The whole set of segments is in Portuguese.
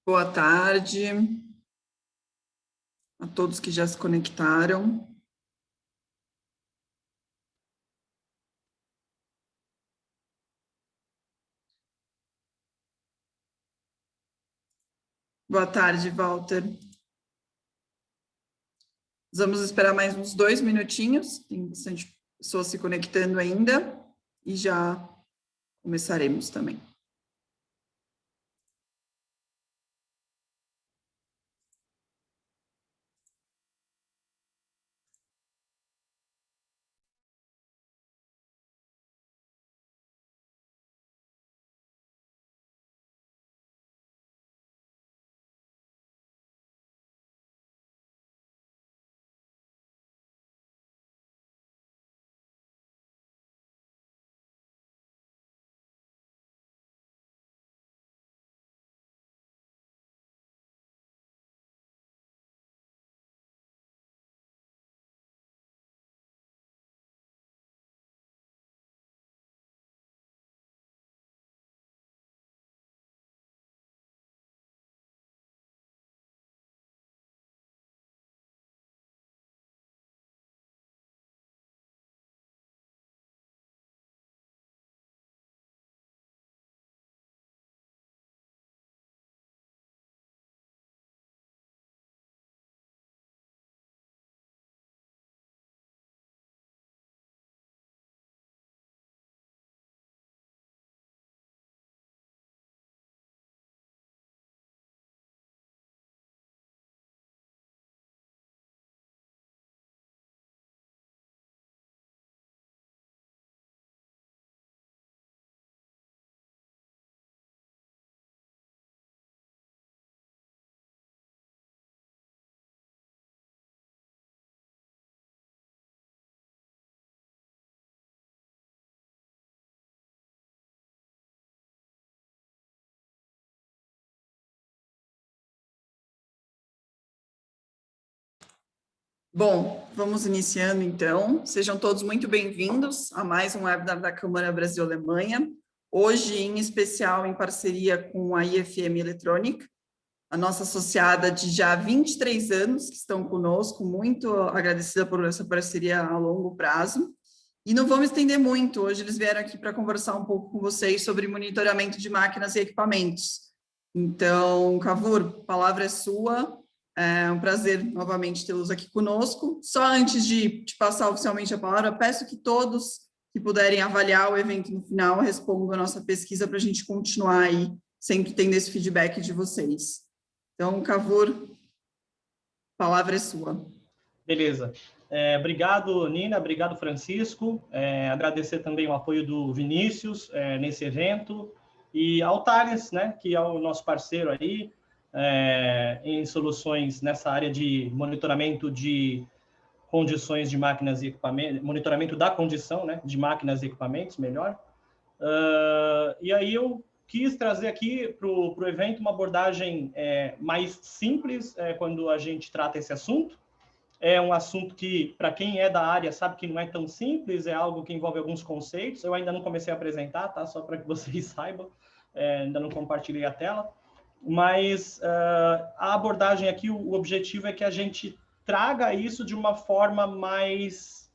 Boa tarde a todos que já se conectaram. Boa tarde, Walter. Vamos esperar mais uns 2 minutinhos, tem bastante pessoas se conectando ainda, e já começaremos também. Bom, vamos iniciando então. Sejam todos muito bem-vindos a mais um webinar da Câmara Brasil-Alemanha. Hoje, em especial, em parceria com a IFM Eletrônica, a nossa associada de já 23 anos, que estão conosco, muito agradecida por essa parceria a longo prazo. E não vamos estender muito, hoje eles vieram aqui para conversar um pouco com vocês sobre monitoramento de máquinas e equipamentos. Então, Cavour, a palavra é sua. É um prazer novamente tê-los aqui conosco. Só antes de te passar oficialmente a palavra, peço que todos que puderem avaliar o evento no final respondam a nossa pesquisa para a gente continuar aí, sempre tendo esse feedback de vocês. Então, Cavour, a palavra é sua. Beleza. Obrigado, Nina, obrigado, Francisco. Agradecer também o apoio do Vinícius nesse evento e ao Thales, né, que é o nosso parceiro aí, em soluções nessa área de monitoramento de condições de máquinas e equipamentos, monitoramento da condição, né, de máquinas e equipamentos, melhor. E aí eu quis trazer aqui para o evento uma abordagem mais simples quando a gente trata esse assunto. É um assunto que, para quem é da área, sabe que não é tão simples, é algo que envolve alguns conceitos. Eu ainda não comecei a apresentar, tá? Só para que vocês saibam, ainda não compartilhei a tela. Mas a abordagem aqui, o objetivo é que a gente traga isso de uma forma mais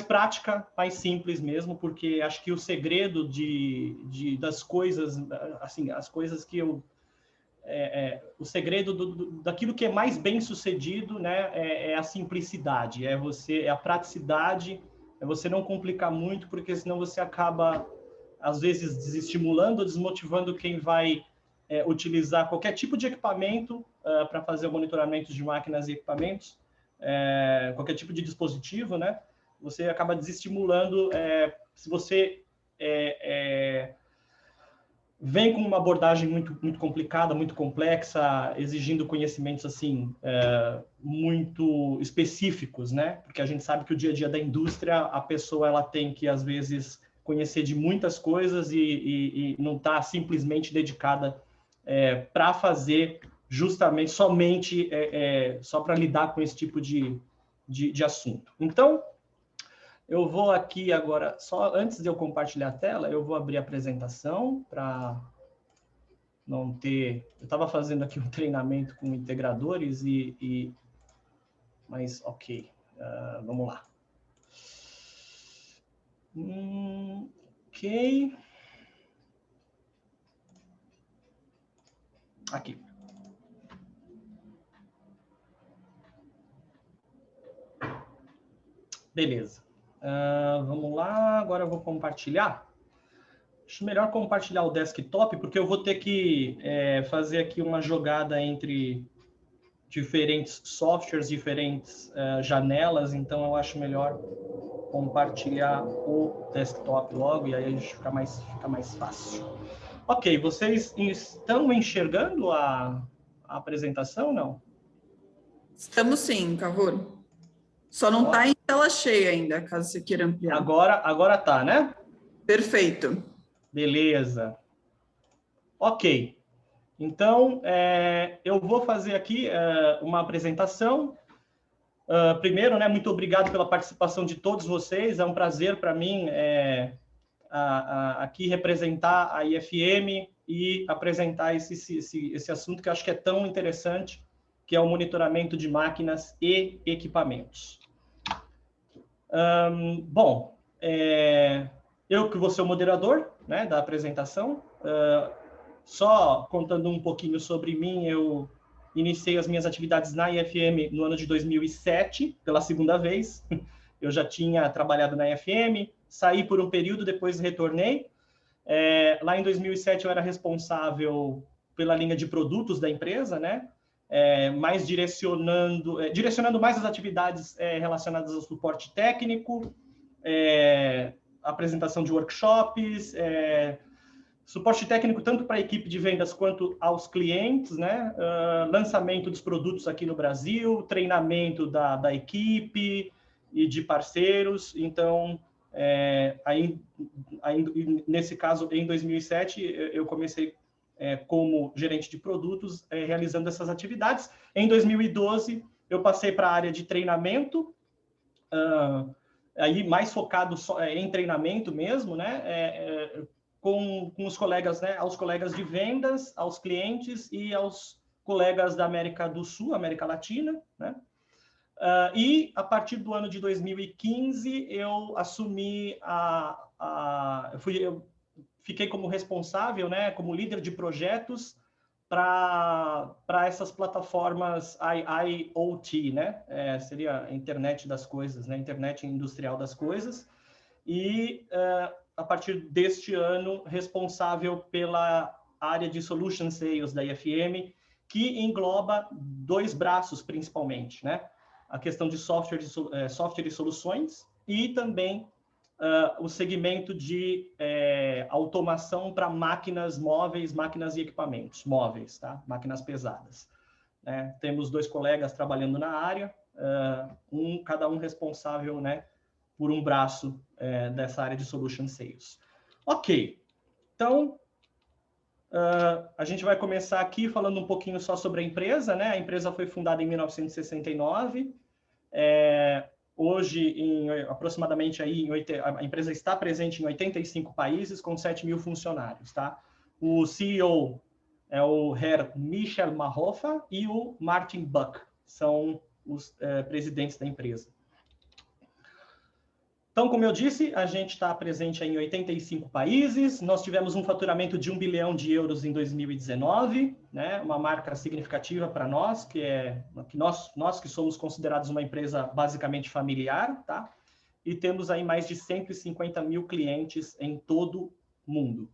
prática, mais simples mesmo, porque acho que o segredo das coisas, assim, as coisas que eu o segredo daquilo que é mais bem sucedido, né, é a simplicidade, é a praticidade, é você não complicar muito, porque senão você acaba, às vezes, desestimulando, desmotivando quem vai utilizar qualquer tipo de equipamento para fazer o monitoramento de máquinas e equipamentos, qualquer tipo de dispositivo, né? Você acaba desestimulando se você vem com uma abordagem muito, muito complicada, muito complexa, exigindo conhecimentos assim muito específicos, né? Porque a gente sabe que o dia a dia da indústria, a pessoa ela tem que às vezes conhecer de muitas coisas e não está simplesmente dedicada para fazer justamente somente só para lidar com esse tipo de assunto. Então, eu vou aqui agora, só antes de eu compartilhar a tela, eu vou abrir a apresentação para não ter... Eu estava fazendo aqui um treinamento com integradores mas, ok, vamos lá. Ok. Aqui. Beleza. Vamos lá, agora eu vou compartilhar. Acho melhor compartilhar o desktop, porque eu vou ter que fazer aqui uma jogada entre diferentes softwares, diferentes janelas, então eu acho melhor compartilhar o desktop logo, e aí a gente fica mais fácil. Ok, vocês estão enxergando a apresentação, não? Estamos sim, Cavour. Só não está em tela cheia ainda, caso você queira ampliar. Agora tá, né? Perfeito. Beleza. Ok. Então, eu vou fazer aqui uma apresentação. Primeiro, né, muito obrigado pela participação de todos vocês. É um prazer para mim aqui representar a IFM e apresentar esse assunto que eu acho que é tão interessante, que é o monitoramento de máquinas e equipamentos. Bom, eu que vou ser o moderador, né, da apresentação. Só contando um pouquinho sobre mim, eu iniciei as minhas atividades na IFM no ano de 2007, pela segunda vez. Eu já tinha trabalhado na IFM, saí por um período, depois retornei. Lá em 2007 eu era responsável pela linha de produtos da empresa, né? Mais direcionando mais as atividades relacionadas ao suporte técnico, apresentação de workshops, suporte técnico tanto para a equipe de vendas quanto aos clientes, né? Lançamento dos produtos aqui no Brasil, treinamento da equipe e de parceiros. Então, aí, nesse caso, em 2007, eu comecei como gerente de produtos, realizando essas atividades. Em 2012, eu passei para a área de treinamento, aí mais focado em treinamento mesmo, né? Com os colegas, né, aos colegas de vendas, aos clientes e aos colegas da América do Sul, América Latina, né? E a partir do ano de 2015 eu assumi eu fiquei como responsável, né, como líder de projetos para essas plataformas IoT, né? Seria a internet das coisas, né? Internet industrial das coisas. E a partir deste ano, responsável pela área de Solution Sales da IFM, que engloba dois braços, principalmente, né? A questão de software e soluções e também o segmento de automação para máquinas móveis, máquinas e equipamentos móveis, tá? Máquinas pesadas. Temos dois colegas trabalhando na área, cada um responsável, né, por um braço dessa área de Solution Sales. Ok, então, a gente vai começar aqui falando um pouquinho só sobre a empresa, né? A empresa foi fundada em 1969, hoje, aproximadamente, a empresa está presente em 85 países, com 7 mil funcionários, tá? O CEO é o Herr Michel Mahofa e o Martin Buck, são os presidentes da empresa. Então, como eu disse, a gente está presente em 85 países, nós tivemos um faturamento de 1 bilhão de euros em 2019, né? Uma marca significativa para nós, nós que somos considerados uma empresa basicamente familiar, tá? E temos aí mais de 150 mil clientes em todo o mundo.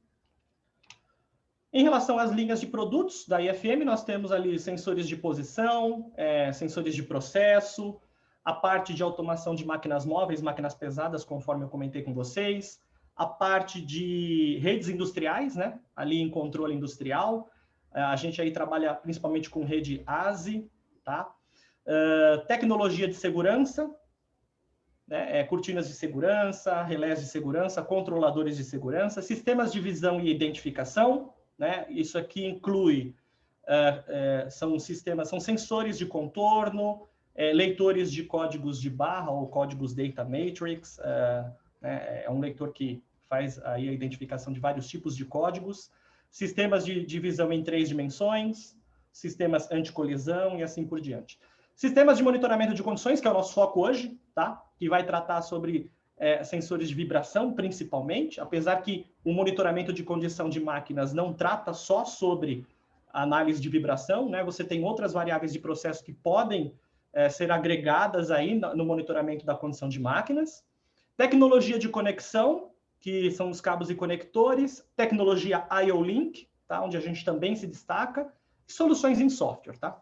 Em relação às linhas de produtos da IFM, nós temos ali sensores de posição, sensores de processo, a parte de automação de máquinas móveis, máquinas pesadas, conforme eu comentei com vocês, a parte de redes industriais, né? Ali em controle industrial, a gente aí trabalha principalmente com rede ASI, tá? Tecnologia de segurança, né? Cortinas de segurança, relés de segurança, controladores de segurança, sistemas de visão e identificação, né? Isso aqui inclui, são sensores de contorno, leitores de códigos de barra ou códigos data matrix, é um leitor que faz aí a identificação de vários tipos de códigos, sistemas de visão em 3 dimensões, sistemas anticolisão e assim por diante. Sistemas de monitoramento de condições, que é o nosso foco hoje, tá? Que vai tratar sobre sensores de vibração, principalmente, apesar que o monitoramento de condição de máquinas não trata só sobre a análise de vibração, né? Você tem outras variáveis de processo que podem ser agregadas aí no monitoramento da condição de máquinas. Tecnologia de conexão, que são os cabos e conectores, tecnologia IO-Link, tá? Onde a gente também se destaca, e soluções em software, tá?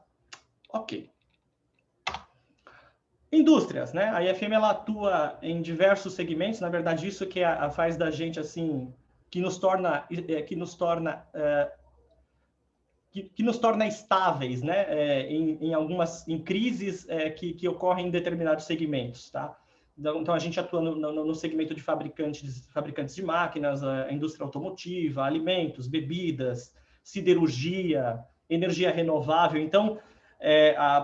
Ok. Indústrias, né? A IFM ela atua em diversos segmentos, na verdade isso que faz da gente assim, que nos torna estáveis, né? Em crises que ocorrem em determinados segmentos, tá? Então a gente atua no segmento de fabricantes de máquinas, a indústria automotiva, alimentos, bebidas, siderurgia, energia renovável. Então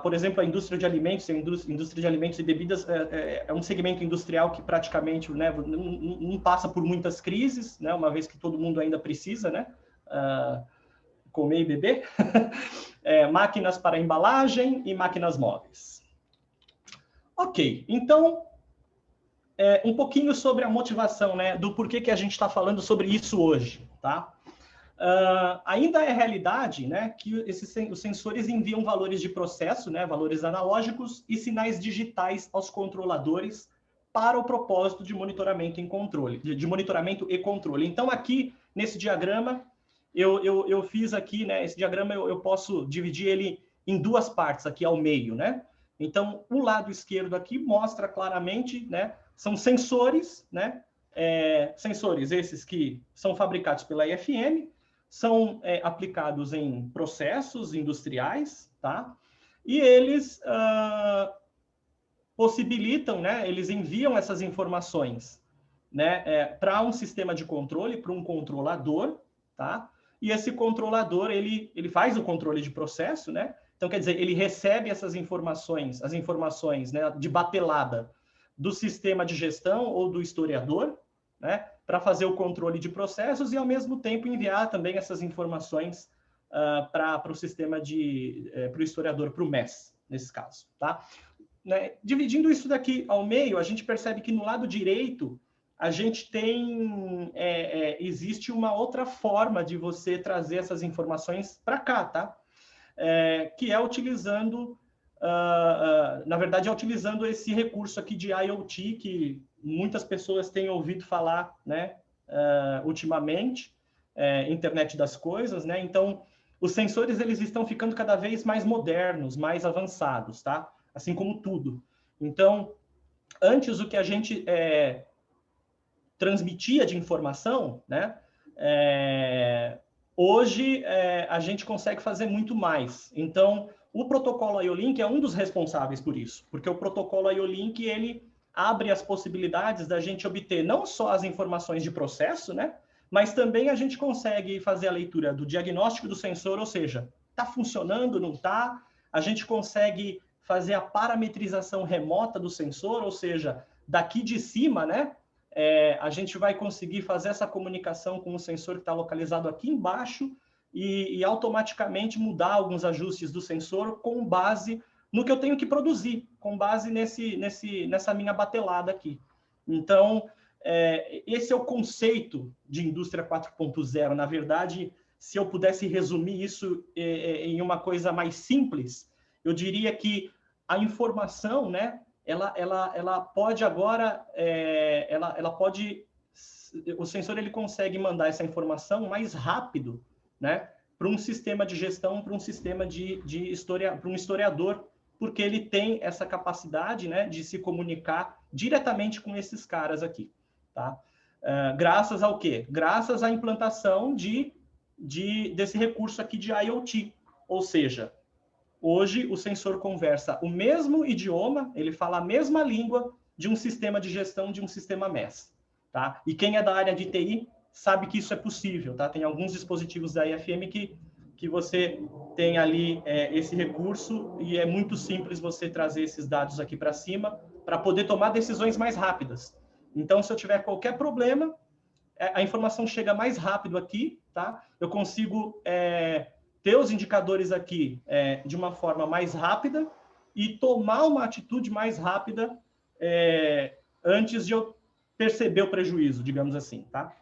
por exemplo, a indústria de alimentos, e bebidas é um segmento industrial que praticamente, né, não passa por muitas crises, né, uma vez que todo mundo ainda precisa, né, comer e beber. Máquinas para embalagem e máquinas móveis. Ok, então, um pouquinho sobre a motivação, né, do porquê que a gente está falando sobre isso hoje, tá? Ainda é realidade, né, que os sensores enviam valores de processo, né, valores analógicos e sinais digitais aos controladores para o propósito de monitoramento e controle. Então, aqui, nesse diagrama, eu fiz aqui, né, esse diagrama eu posso dividir ele em duas partes aqui ao meio, né? Então, o lado esquerdo aqui mostra claramente, né, são sensores, né, sensores esses que são fabricados pela IFM, são aplicados em processos industriais, tá? E eles possibilitam, né? Eles enviam essas informações, né? Para um sistema de controle, para um controlador, tá? E esse controlador, ele faz o controle de processo, né? Então, quer dizer, ele recebe essas informações, as informações, né, de batelada do sistema de gestão ou do historiador, né, para fazer o controle de processos e, ao mesmo tempo, enviar também essas informações para o sistema para o historiador, para o MES, nesse caso. Tá? Né? Dividindo isso daqui ao meio, a gente percebe que no lado direito, a gente tem... existe uma outra forma de você trazer essas informações para cá, tá? Que é utilizando... na verdade, é utilizando esse recurso aqui de IoT, que muitas pessoas têm ouvido falar, né, ultimamente, internet das coisas, né? Então, os sensores eles estão ficando cada vez mais modernos, mais avançados, tá? Assim como tudo. Então, antes o que a gente transmitia de informação, né? Hoje a gente consegue fazer muito mais. Então, o protocolo IO-Link é um dos responsáveis por isso, porque o protocolo IO-Link ele abre as possibilidades da gente obter não só as informações de processo, né, mas também a gente consegue fazer a leitura do diagnóstico do sensor, ou seja, está funcionando, não está? A gente consegue fazer a parametrização remota do sensor, ou seja, daqui de cima, né, a gente vai conseguir fazer essa comunicação com o sensor que está localizado aqui embaixo e automaticamente mudar alguns ajustes do sensor com base no que eu tenho que produzir, com base nessa minha batelada aqui. Então, esse é o conceito de indústria 4.0. Na verdade, se eu pudesse resumir isso em uma coisa mais simples, eu diria que a informação, né, ela pode agora, o sensor ele consegue mandar essa informação mais rápido, né, para um sistema de gestão, para um sistema para um historiador, porque ele tem essa capacidade, né, de se comunicar diretamente com esses caras aqui, tá? Graças ao quê? Graças à implantação desse recurso aqui de IoT, ou seja, hoje o sensor conversa o mesmo idioma, ele fala a mesma língua de um sistema de gestão, de um sistema MES, tá? E quem é da área de TI sabe que isso é possível, tá? Tem alguns dispositivos da IFM que você tem ali esse recurso e é muito simples você trazer esses dados aqui para cima para poder tomar decisões mais rápidas. Então, se eu tiver qualquer problema, a informação chega mais rápido aqui, tá? Eu consigo ter os indicadores aqui de uma forma mais rápida e tomar uma atitude mais rápida antes de eu perceber o prejuízo, digamos assim, tá?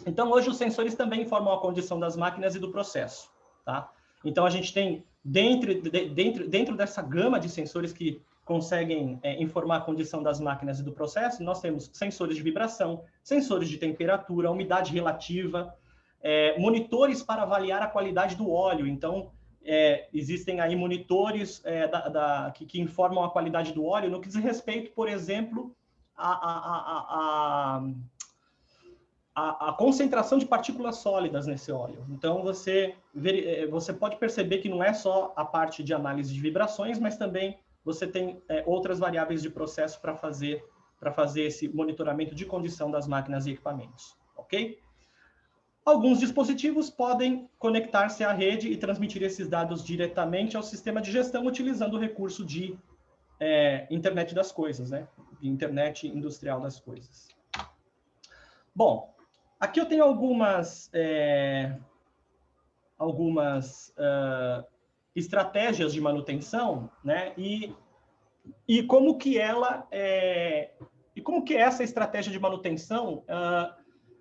Então, hoje os sensores também informam a condição das máquinas e do processo, tá? Então, a gente tem, dentro dessa gama de sensores que conseguem informar a condição das máquinas e do processo, nós temos sensores de vibração, sensores de temperatura, umidade relativa, monitores para avaliar a qualidade do óleo. Então, existem aí monitores que informam a qualidade do óleo no que diz respeito, por exemplo, a concentração de partículas sólidas nesse óleo. Então, você pode perceber que não é só a parte de análise de vibrações, mas também você tem outras variáveis de processo para fazer esse monitoramento de condição das máquinas e equipamentos, ok? Alguns dispositivos podem conectar-se à rede e transmitir esses dados diretamente ao sistema de gestão utilizando o recurso de internet das coisas, né? Internet industrial das coisas. Bom, aqui eu tenho algumas estratégias de manutenção, né? E como que essa estratégia de manutenção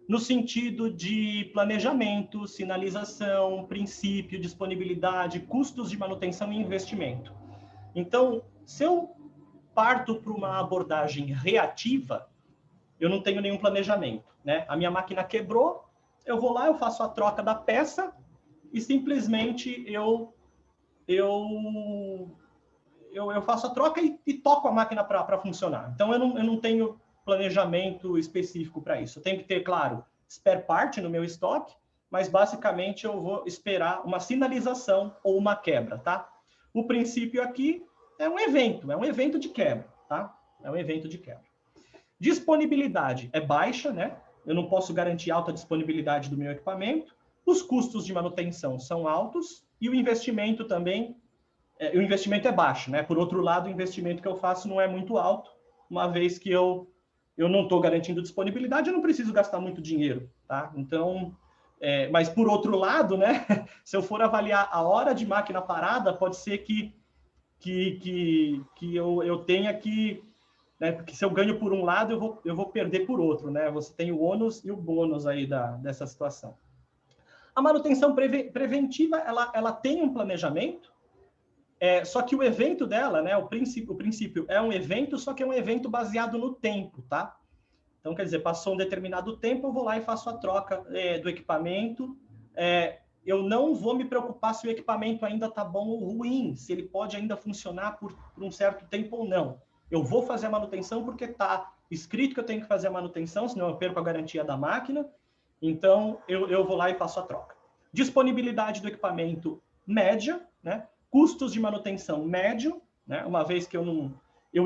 no sentido de planejamento, sinalização, princípio, disponibilidade, custos de manutenção e investimento. Então, se eu parto para uma abordagem reativa, eu não tenho nenhum planejamento, né? A minha máquina quebrou, eu vou lá, eu faço a troca da peça e simplesmente eu faço a troca e toco a máquina para funcionar. Então, eu não tenho planejamento específico para isso. Eu tenho que ter, claro, spare part no meu estoque, mas basicamente eu vou esperar uma sinalização ou uma quebra, tá? O princípio aqui é um evento de quebra, tá? É um evento de quebra. Disponibilidade é baixa, né? Eu não posso garantir alta disponibilidade do meu equipamento. Os custos de manutenção são altos e o investimento também, o investimento é baixo, né? Por outro lado, o investimento que eu faço não é muito alto, uma vez que eu não estou garantindo disponibilidade, eu não preciso gastar muito dinheiro, tá? Então, mas por outro lado, né? Se eu for avaliar a hora de máquina parada, pode ser que eu tenha que, né? Porque se eu ganho por um lado, eu vou perder por outro, né? Você tem o ônus e o bônus aí dessa situação. A manutenção preventiva, ela tem um planejamento, só que o evento dela, né, o princípio é um evento, só que é um evento baseado no tempo, tá? Então, quer dizer, passou um determinado tempo, eu vou lá e faço a troca do equipamento. Eu não vou me preocupar se o equipamento ainda está bom ou ruim, se ele pode ainda funcionar por um certo tempo ou não. Eu vou fazer a manutenção porque está escrito que eu tenho que fazer a manutenção, senão eu perco a garantia da máquina. Então, eu vou lá e faço a troca. Disponibilidade do equipamento média, né? Custos de manutenção médio, né? Uma vez que eu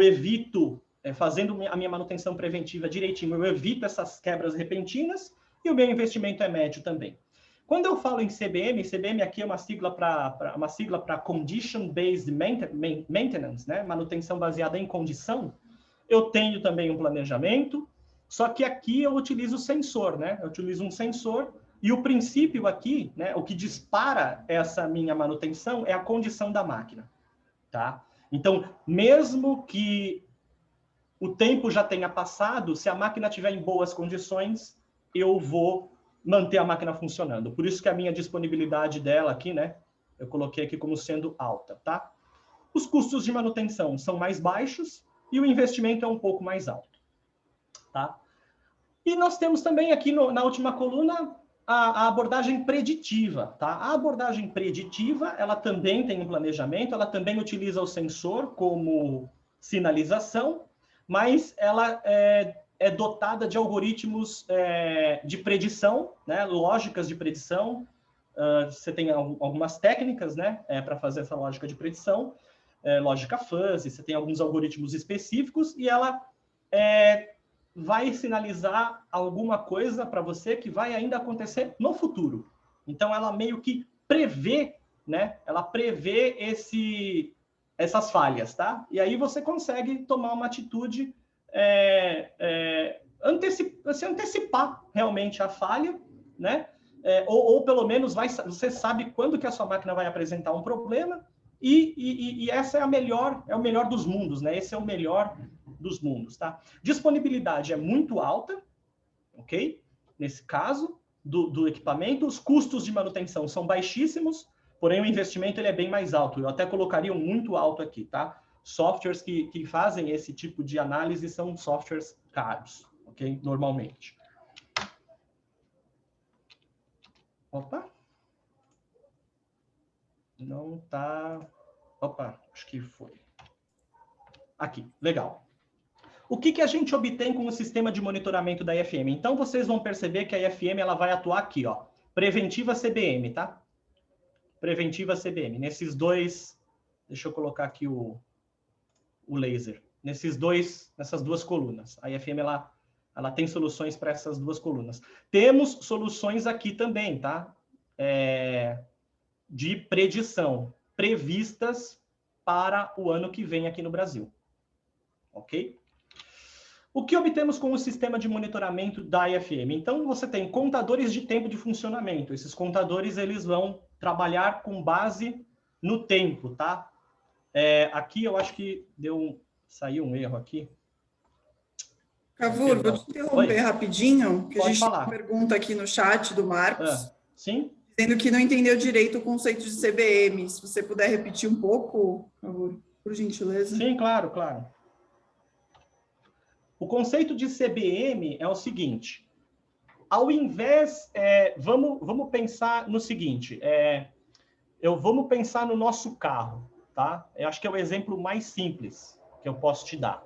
evito, fazendo a minha manutenção preventiva direitinho, eu evito essas quebras repentinas e o meu investimento é médio também. Quando eu falo em CBM aqui é uma sigla para Condition Based Maintenance, né? Manutenção baseada em condição. Eu tenho também um planejamento, só que aqui eu utilizo o sensor, né? Eu utilizo um sensor e o princípio aqui, né? O que dispara essa minha manutenção é a condição da máquina, tá? Então, mesmo que o tempo já tenha passado, se a máquina estiver em boas condições, eu vou manter a máquina funcionando. Por isso que a minha disponibilidade dela aqui, né? Eu coloquei aqui como sendo alta, tá? Os custos de manutenção são mais baixos e o investimento é um pouco mais alto. Tá? E nós temos também aqui na última coluna a abordagem preditiva. Tá? A abordagem preditiva, ela também tem um planejamento, ela também utiliza o sensor como sinalização, mas ela é dotada de algoritmos de predição, né? Lógicas de predição. Você tem algumas técnicas, né? Para fazer essa lógica de predição, lógica fuzzy, você tem alguns algoritmos específicos e ela vai sinalizar alguma coisa para você que vai ainda acontecer no futuro. Então, ela meio que prevê, né? Ela prevê essas falhas, tá? E aí você consegue tomar uma atitude você antecipar realmente a falha, né? Ou pelo menos você sabe quando que a sua máquina vai apresentar um problema, e essa é o melhor dos mundos, né? Esse é o melhor dos mundos, tá? Disponibilidade é muito alta, ok? Nesse caso do equipamento, os custos de manutenção são baixíssimos, porém o investimento ele é bem mais alto. Eu até colocaria um muito alto aqui, tá? Softwares que fazem esse tipo de análise são softwares caros, ok? Normalmente. Opa. Não tá... Opa, acho que foi. Aqui, legal. O que a gente obtém com o sistema de monitoramento da IFM? Então, vocês vão perceber que a IFM ela vai atuar aqui, ó. Preventiva CBM, tá? Preventiva CBM. Nesses dois... Deixa eu colocar aqui o laser. Nessas duas colunas. A IFM, ela tem soluções para essas duas colunas. Temos soluções aqui também, tá? De predição, previstas para o ano que vem aqui no Brasil. Ok? O que obtemos com o sistema de monitoramento da IFM? Então, você tem contadores de tempo de funcionamento. Esses contadores, eles vão trabalhar com base no tempo, tá? Aqui eu acho que saiu um erro aqui. Cavour, vou te interromper rapidinho, que Pode a gente falar. tem uma pergunta aqui no chat do Marcos. Sim? Dizendo que não entendeu direito o conceito de CBM. Se você puder repetir um pouco, por gentileza. Sim, claro, claro. O conceito de CBM é o seguinte. Ao invés... vamos pensar no seguinte. Vamos pensar no nosso carro, tá? Eu acho que é o exemplo mais simples que eu posso te dar.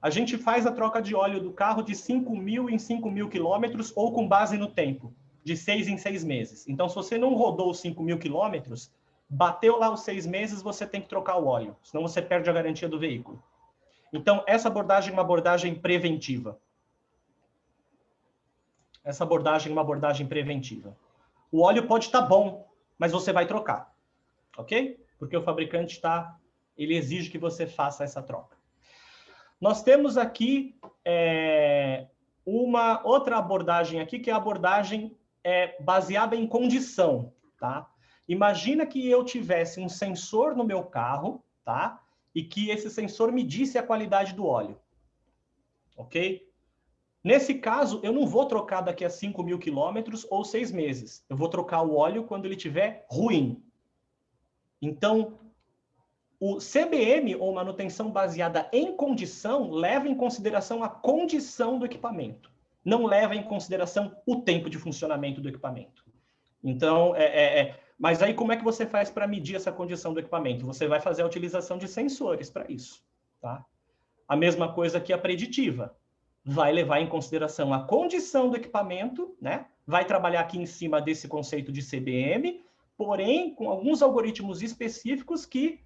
A gente faz a troca de óleo do carro de 5.000 em 5.000 quilômetros ou com base no tempo, de 6 em 6 meses. Então, se você não rodou os 5.000 quilômetros, bateu lá os 6 meses, você tem que trocar o óleo, senão você perde a garantia do veículo. Então, essa abordagem é uma abordagem preventiva. Essa abordagem é uma abordagem preventiva. O óleo pode estar bom, mas você vai trocar, ok? Porque o fabricante ele exige que você faça essa troca. Nós temos aqui uma outra abordagem aqui, que é a abordagem baseada em condição, tá? Imagina que eu tivesse um sensor no meu carro, tá? E que esse sensor medisse a qualidade do óleo, ok? Nesse caso, eu não vou trocar daqui a 5.000 quilômetros ou 6 meses. Eu vou trocar o óleo quando ele estiver ruim. Então, o CBM, ou manutenção baseada em condição, leva em consideração a condição do equipamento. Não leva em consideração o tempo de funcionamento do equipamento. Então, mas aí como é que você faz para medir essa condição do equipamento? Você vai fazer a utilização de sensores para isso, tá? A mesma coisa que a preditiva. Vai levar em consideração a condição do equipamento, né? Vai trabalhar aqui em cima desse conceito de CBM, porém com alguns algoritmos específicos que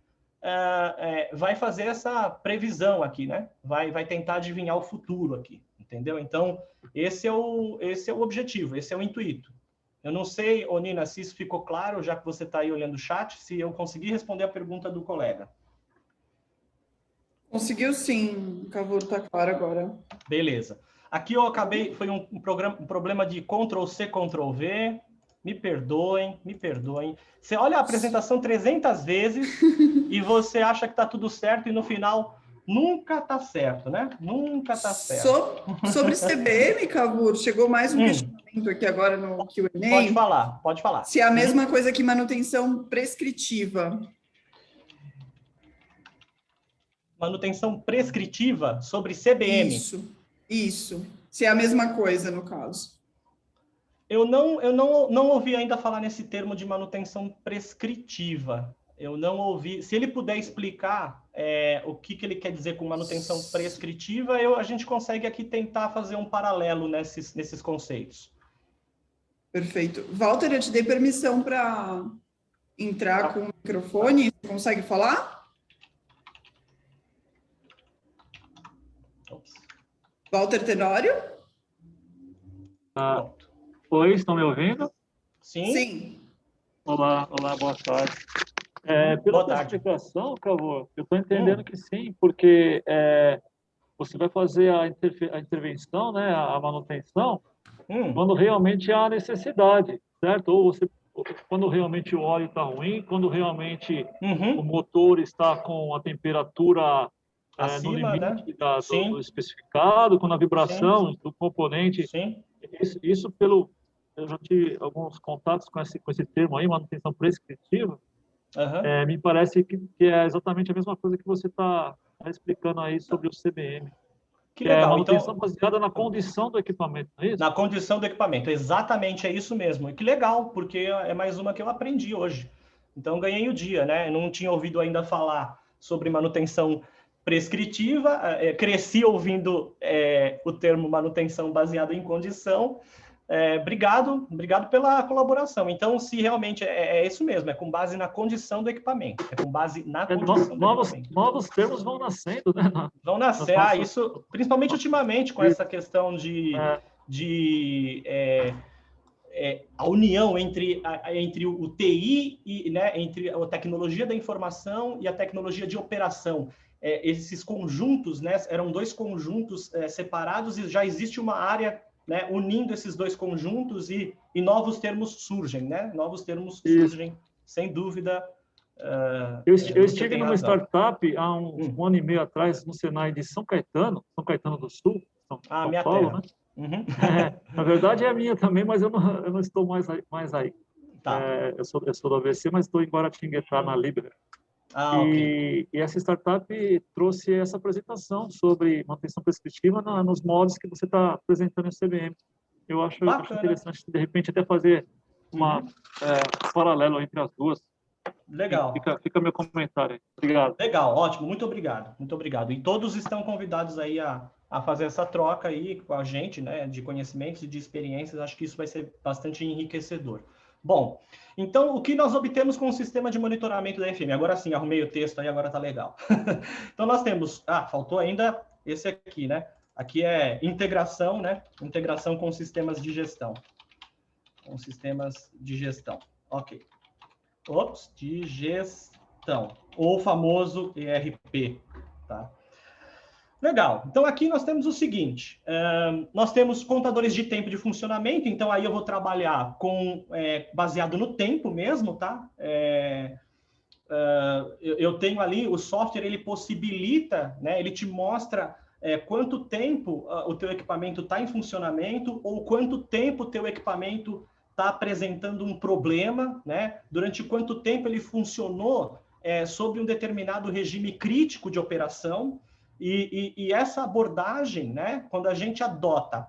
vai fazer essa previsão aqui, né? Vai tentar adivinhar o futuro aqui, entendeu? Então, esse é o objetivo, esse é o intuito. Eu não sei, Nina, se isso ficou claro, já que você está aí olhando o chat, se eu consegui responder a pergunta do colega. Conseguiu sim, Cavour, está claro agora. Beleza. Aqui eu acabei, foi um problema de Ctrl+C, Ctrl+V. Me perdoem, me perdoem. Você olha a apresentação 300 vezes e você acha que está tudo certo e no final nunca está certo, né? Nunca está certo. Sobre CBM, Cavour, chegou mais um questionamento aqui agora no Q&A. Pode falar, pode falar. Se é a mesma coisa que manutenção prescritiva. Manutenção prescritiva sobre CBM. Isso. Se é a mesma coisa, no caso. Eu não ouvi ainda falar nesse termo de manutenção prescritiva. Eu não ouvi. Se ele puder explicar o que ele quer dizer com manutenção prescritiva, a gente consegue aqui tentar fazer um paralelo nesses conceitos. Perfeito. Walter, eu te dei permissão para entrar com o microfone. Você consegue falar? Walter Tenório? Oi, estão me ouvindo? Sim. Olá, boa tarde. Pela tua explicação, Cavour, eu estou entendendo que sim, porque o você vai fazer a intervenção, né, a manutenção, quando realmente há necessidade, certo? Quando realmente o óleo está ruim, quando realmente o motor está com a temperatura no Acima, né? limite do Sim, especificado, quando a vibração sim, do componente. sim. Isso eu já tive alguns contatos com esse termo aí, manutenção prescritiva. Aham. Me parece que é exatamente a mesma coisa que você está explicando aí sobre o CBM, Que que é legal. manutenção Então, baseada na condição do equipamento, não é isso? na condição do equipamento, exatamente é isso mesmo. E que legal, porque é mais uma que eu aprendi hoje. Então, ganhei o dia, né? Não tinha ouvido ainda falar sobre manutenção prescritiva, cresci ouvindo o termo manutenção baseada em condição. Obrigado pela colaboração. Então, se realmente é isso mesmo, é com base na condição do equipamento, é com base na condição do equipamento. Novos termos vão nascendo, né? Vão nascer, isso, principalmente ultimamente, com essa questão É, de a união entre o TI e, né, entre a tecnologia da informação e a tecnologia de operação. Esses conjuntos, né, eram dois conjuntos separados e já existe uma área, né, unindo esses dois conjuntos e novos termos surgem, né? Novos termos surgem, sem dúvida. Eu Você estive tem numa razão. startup há um ano e meio atrás, no Senai de São Caetano do Sul, São Minha Paulo, terra. né? Na verdade é a minha também, mas eu não estou mais aí. Tá. Eu sou do AVC, mas estou em Guaratinguetá, na Libra. Ok. E essa startup trouxe essa apresentação sobre manutenção prescritiva nos moldes que você está apresentando em CBM. Eu acho Bacana. interessante, de repente, até fazer um paralelo entre as duas. Legal. Fica meu comentário aí. Obrigado. Legal, ótimo, muito obrigado, muito obrigado. E todos estão convidados aí a fazer essa troca aí com a gente, né, de conhecimentos e de experiências. Acho que isso vai ser bastante enriquecedor. Bom, então o que nós obtemos com o sistema de monitoramento da FM? Agora sim, arrumei o texto aí, agora tá legal. Então nós temos, faltou ainda esse aqui, né? Aqui é integração, né? Integração com sistemas de gestão. Com sistemas de gestão. Ok. De gestão, ou famoso ERP, tá? Legal. Então, aqui nós temos o seguinte, nós temos contadores de tempo de funcionamento, então aí eu vou trabalhar baseado no tempo mesmo, tá? Eu tenho ali, o software, ele possibilita, né? Ele te mostra quanto tempo o teu equipamento está em funcionamento ou quanto tempo o teu equipamento está apresentando um problema, né? Durante quanto tempo ele funcionou sob um determinado regime crítico de operação. E essa abordagem, né? Quando a gente adota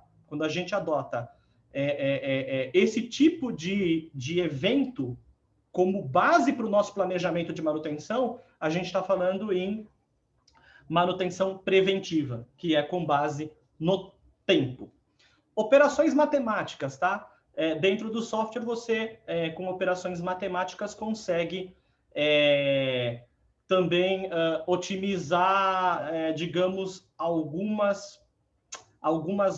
esse tipo de evento como base para o nosso planejamento de manutenção, a gente está falando em manutenção preventiva, que é com base no tempo. Operações matemáticas, tá? Dentro do software, você, com operações matemáticas, consegue também otimizar, digamos, algumas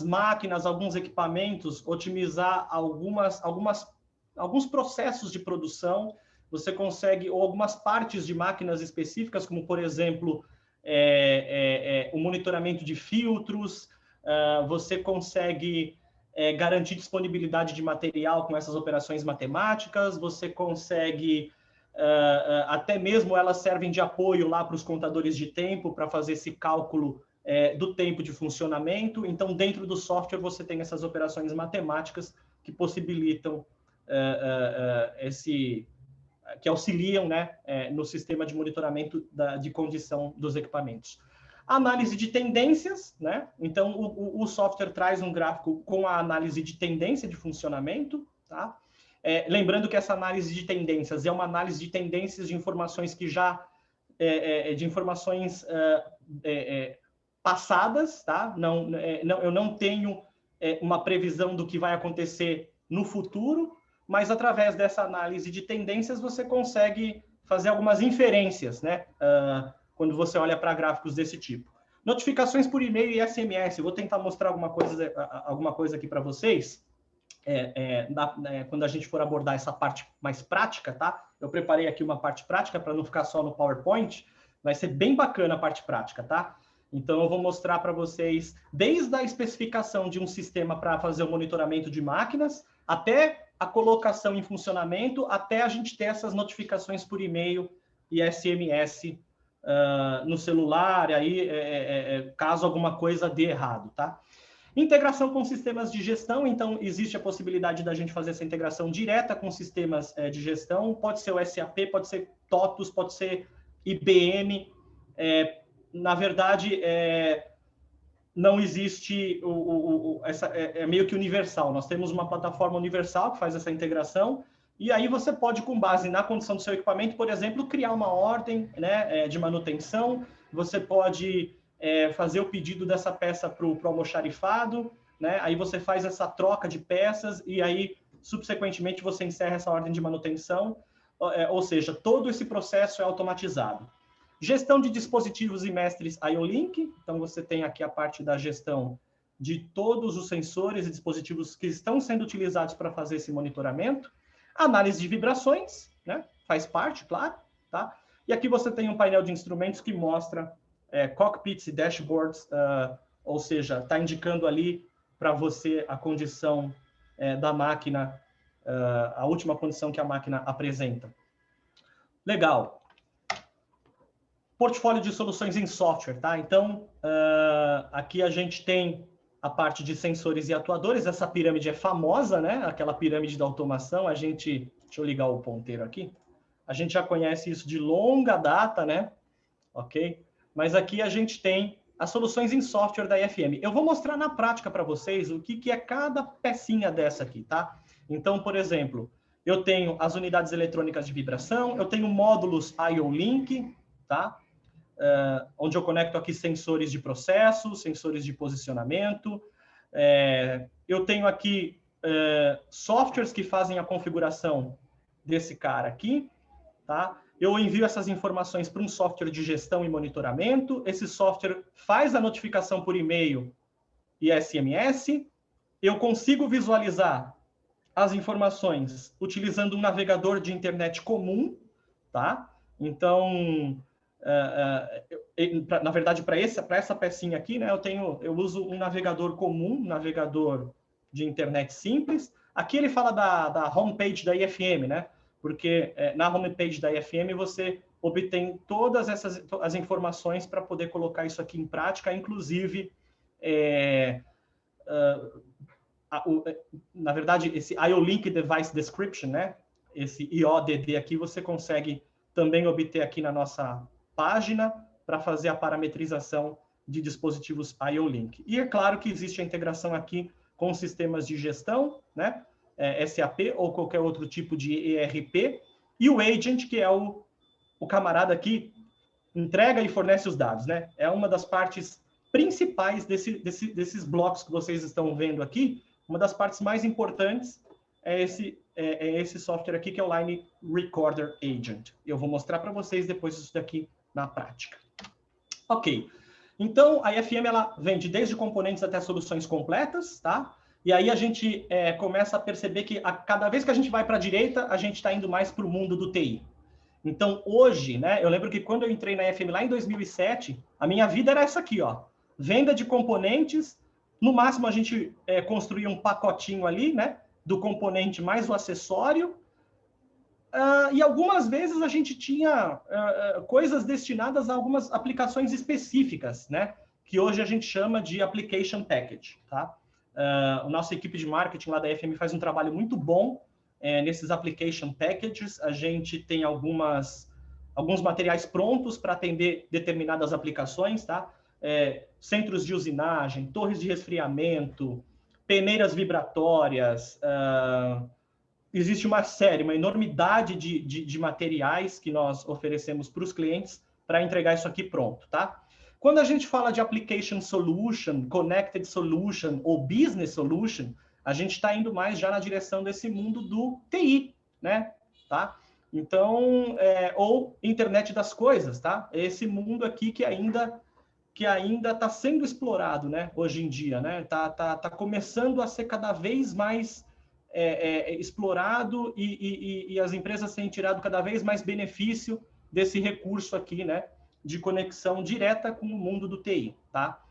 máquinas, alguns equipamentos, otimizar alguns processos de produção. Você consegue, ou algumas partes de máquinas específicas, como, por exemplo, o monitoramento de filtros, você consegue garantir disponibilidade de material com essas operações matemáticas, você consegue, até mesmo elas servem de apoio lá para os contadores de tempo, para fazer esse cálculo do tempo de funcionamento. Então, dentro do software, você tem essas operações matemáticas que possibilitam que auxiliam, né, no sistema de monitoramento de condição dos equipamentos. Análise de tendências, né? Então, o software traz um gráfico com a análise de tendência de funcionamento, tá? Lembrando que essa análise de tendências é uma análise de tendências de informações que já... de informações passadas, tá? Eu não tenho uma previsão do que vai acontecer no futuro, mas através dessa análise de tendências você consegue fazer algumas inferências, né? Quando você olha para gráficos desse tipo. Notificações por e-mail e SMS. Eu vou tentar mostrar alguma coisa aqui para vocês. Quando a gente for abordar essa parte mais prática, tá? Eu preparei aqui uma parte prática para não ficar só no PowerPoint. Vai ser bem bacana a parte prática, tá? Então, eu vou mostrar para vocês desde a especificação de um sistema para fazer o monitoramento de máquinas, até a colocação em funcionamento, até a gente ter essas notificações por e-mail e SMS no celular, aí, caso alguma coisa dê errado, tá? Integração com sistemas de gestão, então existe a possibilidade da gente fazer essa integração direta com sistemas de gestão, pode ser o SAP, pode ser TOTUS, pode ser IBM, na verdade, não existe, é meio que universal, nós temos uma plataforma universal que faz essa integração, e aí você pode, com base na condição do seu equipamento, por exemplo, criar uma ordem, né, de manutenção, você pode fazer o pedido dessa peça para o almoxarifado, né, aí você faz essa troca de peças, e aí, subsequentemente, você encerra essa ordem de manutenção, ou seja, todo esse processo é automatizado. Gestão de dispositivos e mestres IO-Link. Então, você tem aqui a parte da gestão de todos os sensores e dispositivos que estão sendo utilizados para fazer esse monitoramento. Análise de vibrações, né? Faz parte, claro. Tá? E aqui você tem um painel de instrumentos que mostra cockpits e dashboards, ou seja, está indicando ali para você a condição da máquina, a última condição que a máquina apresenta. Legal. Portfólio de soluções em software, tá? Então, aqui a gente tem a parte de sensores e atuadores. Essa pirâmide é famosa, né? Aquela pirâmide da automação. Deixa eu ligar o ponteiro aqui. A gente já conhece isso de longa data, né? Ok? Mas aqui a gente tem as soluções em software da IFM. Eu vou mostrar na prática para vocês o que é cada pecinha dessa aqui, tá? Então, por exemplo, eu tenho as unidades eletrônicas de vibração, eu tenho módulos IO-Link, tá? Onde eu conecto aqui sensores de processo, sensores de posicionamento. Eu tenho aqui softwares que fazem a configuração desse cara aqui, tá? Eu envio essas informações para um software de gestão e monitoramento. Esse software faz a notificação por e-mail e SMS. Eu consigo visualizar as informações utilizando um navegador de internet comum, tá? Então, na verdade, para essa pecinha aqui, né, eu uso um navegador comum, um navegador de internet simples. Aqui ele fala da homepage da IFM, né? Porque na homepage da IFM você obtém todas as informações para poder colocar isso aqui em prática, inclusive, na verdade, esse IO-Link Device Description, né? Esse IODD aqui você consegue também obter aqui na nossa página para fazer a parametrização de dispositivos IO-Link. E é claro que existe a integração aqui com sistemas de gestão, né? SAP ou qualquer outro tipo de ERP, e o agent, que é o camarada que entrega e fornece os dados, né? É uma das partes principais desses blocos que vocês estão vendo aqui. Uma das partes mais importantes é esse software aqui, que é o Line Recorder Agent. Eu vou mostrar para vocês depois isso daqui na prática. Ok. Então, a IFM, ela vende desde componentes até soluções completas, tá? E aí a gente começa a perceber que cada vez que a gente vai para a direita, a gente está indo mais para o mundo do TI. Então, hoje, né, eu lembro que quando eu entrei na IFM lá em 2007, a minha vida era essa aqui, ó. Venda de componentes, no máximo a gente construía um pacotinho ali, né, do componente mais o acessório, e algumas vezes a gente tinha coisas destinadas a algumas aplicações específicas, né, que hoje a gente chama de Application Package, tá? A nossa equipe de marketing lá da IFM faz um trabalho muito bom nesses Application Packages. A gente tem alguns materiais prontos para atender determinadas aplicações, tá? Centros de usinagem, torres de resfriamento, peneiras vibratórias, existe uma enormidade de materiais que nós oferecemos para os clientes para entregar isso aqui pronto, tá? Quando a gente fala de Application Solution, Connected Solution ou Business Solution, a gente está indo mais já na direção desse mundo do TI, né? Tá? Então, ou Internet das Coisas, tá? Esse mundo aqui que ainda está sendo explorado, né? Hoje em dia, né? Tá começando a ser cada vez mais explorado e as empresas têm tirado cada vez mais benefício desse recurso aqui, né? de conexão direta com o mundo do TI, tá?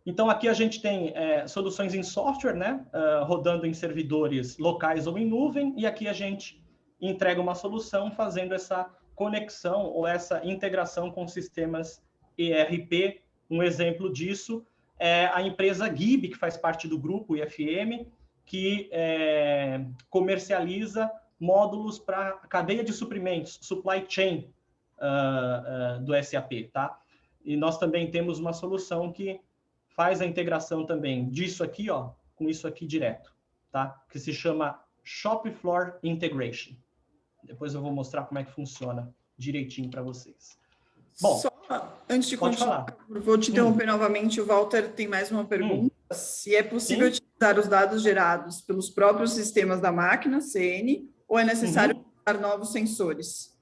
Então, aqui a gente tem soluções em software, né, rodando em servidores locais ou em nuvem, e aqui a gente entrega uma solução fazendo essa conexão ou essa integração com sistemas ERP. Um exemplo disso é a empresa GIB, que faz parte do grupo IFM, que comercializa módulos para a cadeia de suprimentos, supply chain do SAP, tá? E nós também temos uma solução que faz a integração também disso aqui, ó, com isso aqui direto, tá? Que se chama Shop Floor Integration. Depois eu vou mostrar como é que funciona direitinho para vocês. Bom, só antes de continuar, vou te interromper novamente, o Walter tem mais uma pergunta. Se é possível utilizar os dados gerados pelos próprios sistemas da máquina, CN, ou é necessário usar novos sensores?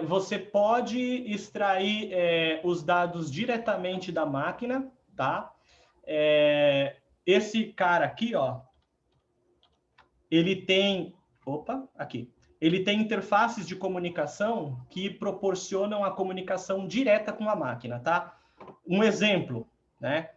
Você pode extrair os dados diretamente da máquina, tá? Esse cara aqui, ó, ele tem... Opa, aqui. Ele tem interfaces de comunicação que proporcionam a comunicação direta com a máquina, tá? Um exemplo, né?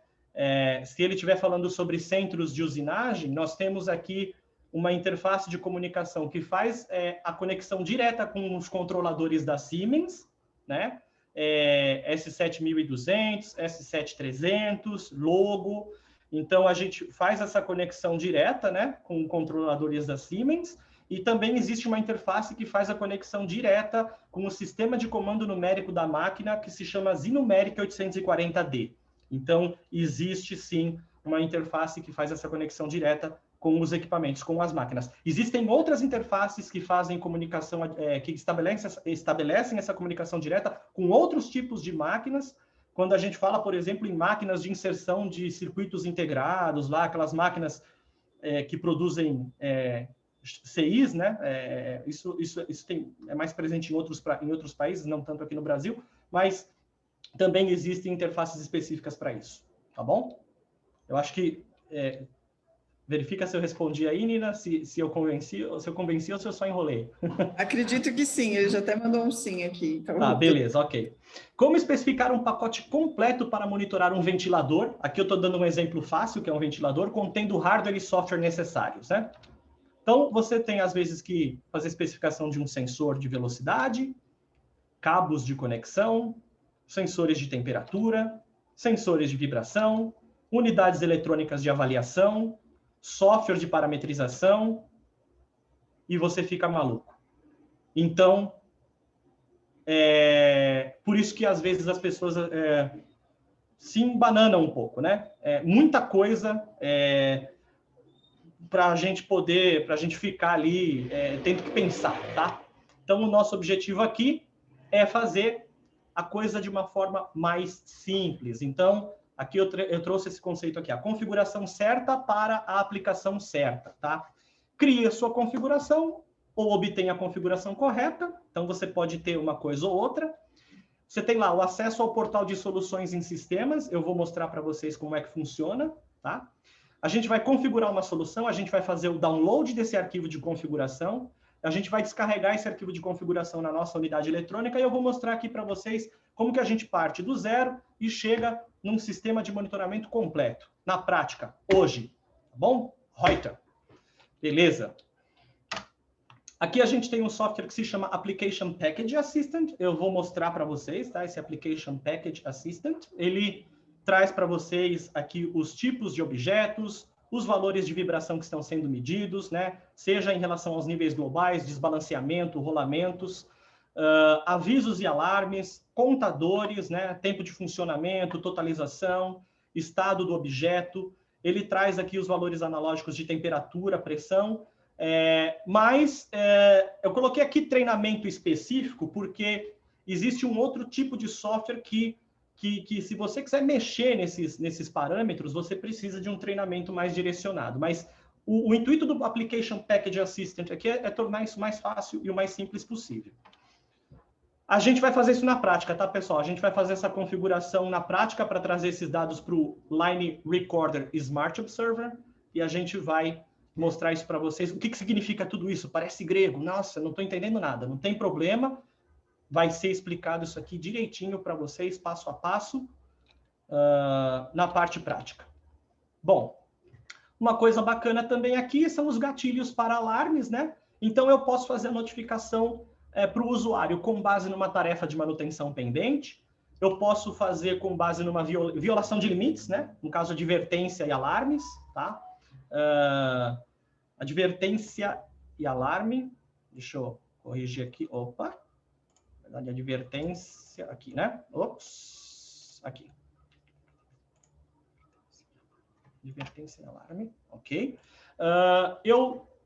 Se ele estiver falando sobre centros de usinagem, nós temos aqui uma interface de comunicação que faz a conexão direta com os controladores da Siemens, né? S7200, S7300, Logo. Então, a gente faz essa conexão direta, né, com controladores da Siemens, e também existe uma interface que faz a conexão direta com o sistema de comando numérico da máquina, que se chama Zinumeric 840D. Então, existe, sim, uma interface que faz essa conexão direta com os equipamentos, com as máquinas. Existem outras interfaces que fazem comunicação, que estabelecem essa comunicação direta com outros tipos de máquinas. Quando a gente fala, por exemplo, em máquinas de inserção de circuitos integrados, lá aquelas máquinas que produzem CIs, né? Isso é mais presente em outros países, não tanto aqui no Brasil, mas também existem interfaces específicas para isso, tá bom? Eu acho que verifica se eu respondi aí, Nina, se eu convenci ou se eu só enrolei. Acredito que sim, ele já até mandou um sim aqui. Então... beleza, ok. Como especificar um pacote completo para monitorar um ventilador? Aqui eu estou dando um exemplo fácil, que é um ventilador, contendo hardware e software necessários, né? Então, você tem, às vezes, que fazer especificação de um sensor de velocidade, cabos de conexão, sensores de temperatura, sensores de vibração, unidades eletrônicas de avaliação, software de parametrização, e você fica maluco. Então, por isso que às vezes as pessoas se embananam um pouco, né? Muita coisa para a gente ficar ali tendo que pensar, tá? Então, o nosso objetivo aqui é fazer a coisa de uma forma mais simples. Então, aqui eu trouxe esse conceito aqui, a configuração certa para a aplicação certa, tá? Crie a sua configuração ou obtenha a configuração correta. Então, você pode ter uma coisa ou outra. Você tem lá o acesso ao portal de soluções em sistemas. Eu vou mostrar para vocês como é que funciona, tá? A gente vai configurar uma solução, a gente vai fazer o download desse arquivo de configuração, a gente vai descarregar esse arquivo de configuração na nossa unidade eletrônica e eu vou mostrar aqui para vocês como que a gente parte do zero e chega num sistema de monitoramento completo, na prática, hoje. Tá bom? Reuter. Beleza. Aqui a gente tem um software que se chama Application Package Assistant. Eu vou mostrar para vocês, tá? Esse Application Package Assistant. Ele traz para vocês aqui os tipos de objetos, os valores de vibração que estão sendo medidos, né? Seja em relação aos níveis globais, desbalanceamento, rolamentos, avisos e alarmes, contadores, né? Tempo de funcionamento, totalização, estado do objeto. Ele traz aqui os valores analógicos de temperatura, pressão, mas eu coloquei aqui treinamento específico porque existe um outro tipo de software que se você quiser mexer nesses parâmetros, você precisa de um treinamento mais direcionado. Mas o intuito do Application Package Assistant aqui é tornar isso mais fácil e o mais simples possível. A gente vai fazer isso na prática, tá, pessoal? A gente vai fazer essa configuração na prática para trazer esses dados para o Line Recorder Smart Observer e a gente vai mostrar isso para vocês. O que significa tudo isso? Parece grego. Nossa, não estou entendendo nada. Não tem problema. vai ser explicado isso aqui direitinho para vocês, passo a passo, na parte prática. Bom, uma coisa bacana também aqui são os gatilhos para alarmes, né? Então, eu posso fazer a notificação para o usuário com base numa tarefa de manutenção pendente. Eu posso fazer com base numa violação de limites, né? No caso, advertência e alarmes, tá? Advertência e alarme. Deixa eu corrigir aqui. Opa! Na verdade, advertência aqui, né? Ops! Aqui. Advertência e alarme, ok.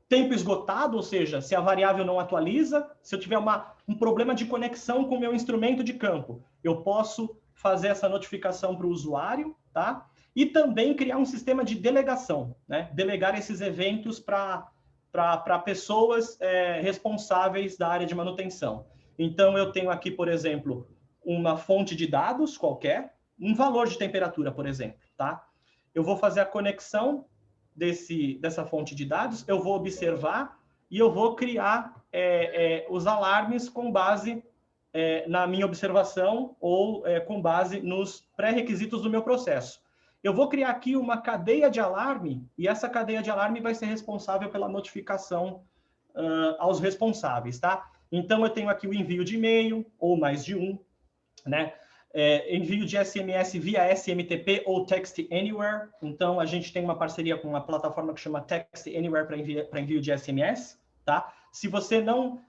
Tempo esgotado, ou seja, se a variável não atualiza, se eu tiver um problema de conexão com o meu instrumento de campo, eu posso fazer essa notificação para o usuário, tá? E também criar um sistema de delegação, né? Delegar esses eventos para pessoas responsáveis da área de manutenção. Então, eu tenho aqui, por exemplo, uma fonte de dados qualquer, um valor de temperatura, por exemplo, tá? Eu vou fazer a conexão dessa fonte de dados, eu vou observar e eu vou criar os alarmes com base na minha observação ou com base nos pré-requisitos do meu processo. Eu vou criar aqui uma cadeia de alarme e essa cadeia de alarme vai ser responsável pela notificação aos responsáveis, tá? Então, eu tenho aqui o envio de e-mail, ou mais de um, né? Envio de SMS via SMTP ou Text Anywhere. Então, a gente tem uma parceria com uma plataforma que chama Text Anywhere para envio de SMS, tá? Se você não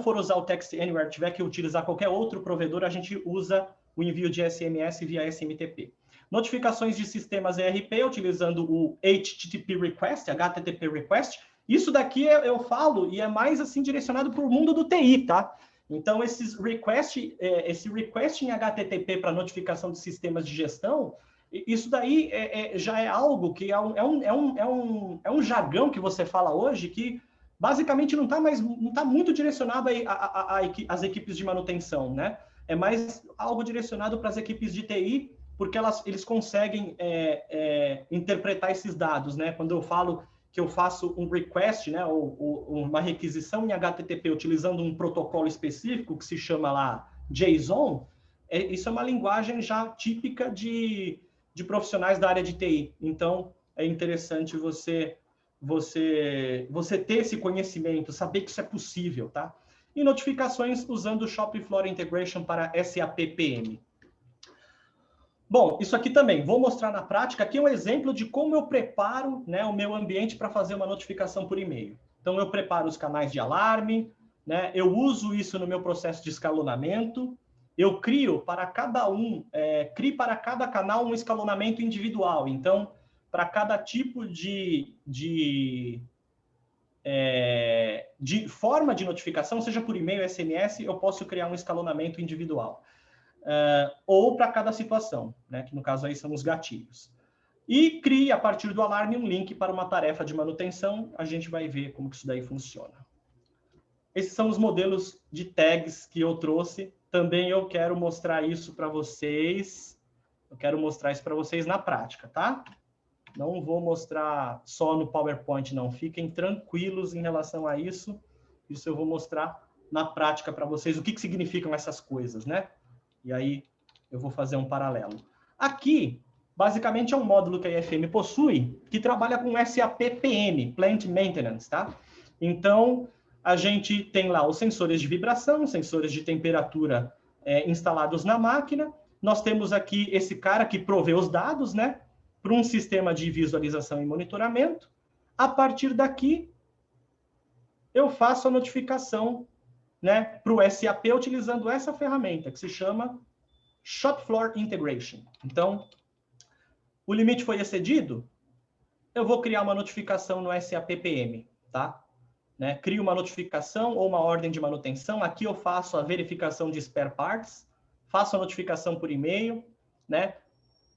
for usar o Text Anywhere, tiver que utilizar qualquer outro provedor, a gente usa o envio de SMS via SMTP. Notificações de sistemas ERP utilizando o HTTP Request, HTTP Request. Isso daqui eu falo e é mais assim direcionado para o mundo do TI, tá? Então, esse request em HTTP para notificação de sistemas de gestão, isso daí já é algo que é um jargão que você fala hoje que basicamente não está muito direcionado às equipes de manutenção, né? É mais algo direcionado para as equipes de TI, porque eles conseguem interpretar esses dados, né? Quando eu falo que eu faço um request, né, ou uma requisição em HTTP utilizando um protocolo específico que se chama lá JSON, isso é uma linguagem já típica de profissionais da área de TI. Então, é interessante você ter esse conhecimento, saber que isso é possível, tá? E notificações usando o Shop Floor Integration para SAP PM. Bom, isso aqui também, vou mostrar na prática. Aqui é um exemplo de como eu preparo, né, o meu ambiente para fazer uma notificação por e-mail. Então, eu preparo os canais de alarme, né, eu uso isso no meu processo de escalonamento, eu crio para cada canal um escalonamento individual. Então, para cada tipo de forma de notificação, seja por e-mail, SMS, eu posso criar um escalonamento individual. Ou para cada situação, né? Que no caso aí são os gatilhos. E crie, a partir do alarme, um link para uma tarefa de manutenção. A gente vai ver como que isso daí funciona. Esses são os modelos de tags que eu trouxe. Também eu quero mostrar isso para vocês. Eu quero mostrar isso para vocês na prática, tá? Não vou mostrar só no PowerPoint, não. Fiquem tranquilos em relação a isso. Isso eu vou mostrar na prática para vocês o que significam essas coisas, né? E aí, eu vou fazer um paralelo. Aqui, basicamente, é um módulo que a IFM possui, que trabalha com SAP PM, Plant Maintenance, tá? Então, a gente tem lá os sensores de vibração, sensores de temperatura instalados na máquina. Nós temos aqui esse cara que provê os dados, né? Para um sistema de visualização e monitoramento. A partir daqui, eu faço a notificação, né, para o SAP utilizando essa ferramenta que se chama Shop Floor Integration. Então, o limite foi excedido, eu vou criar uma notificação no SAP PM, tá? Né? Crio uma notificação ou uma ordem de manutenção. Aqui eu faço a verificação de spare parts, faço a notificação por e-mail, né?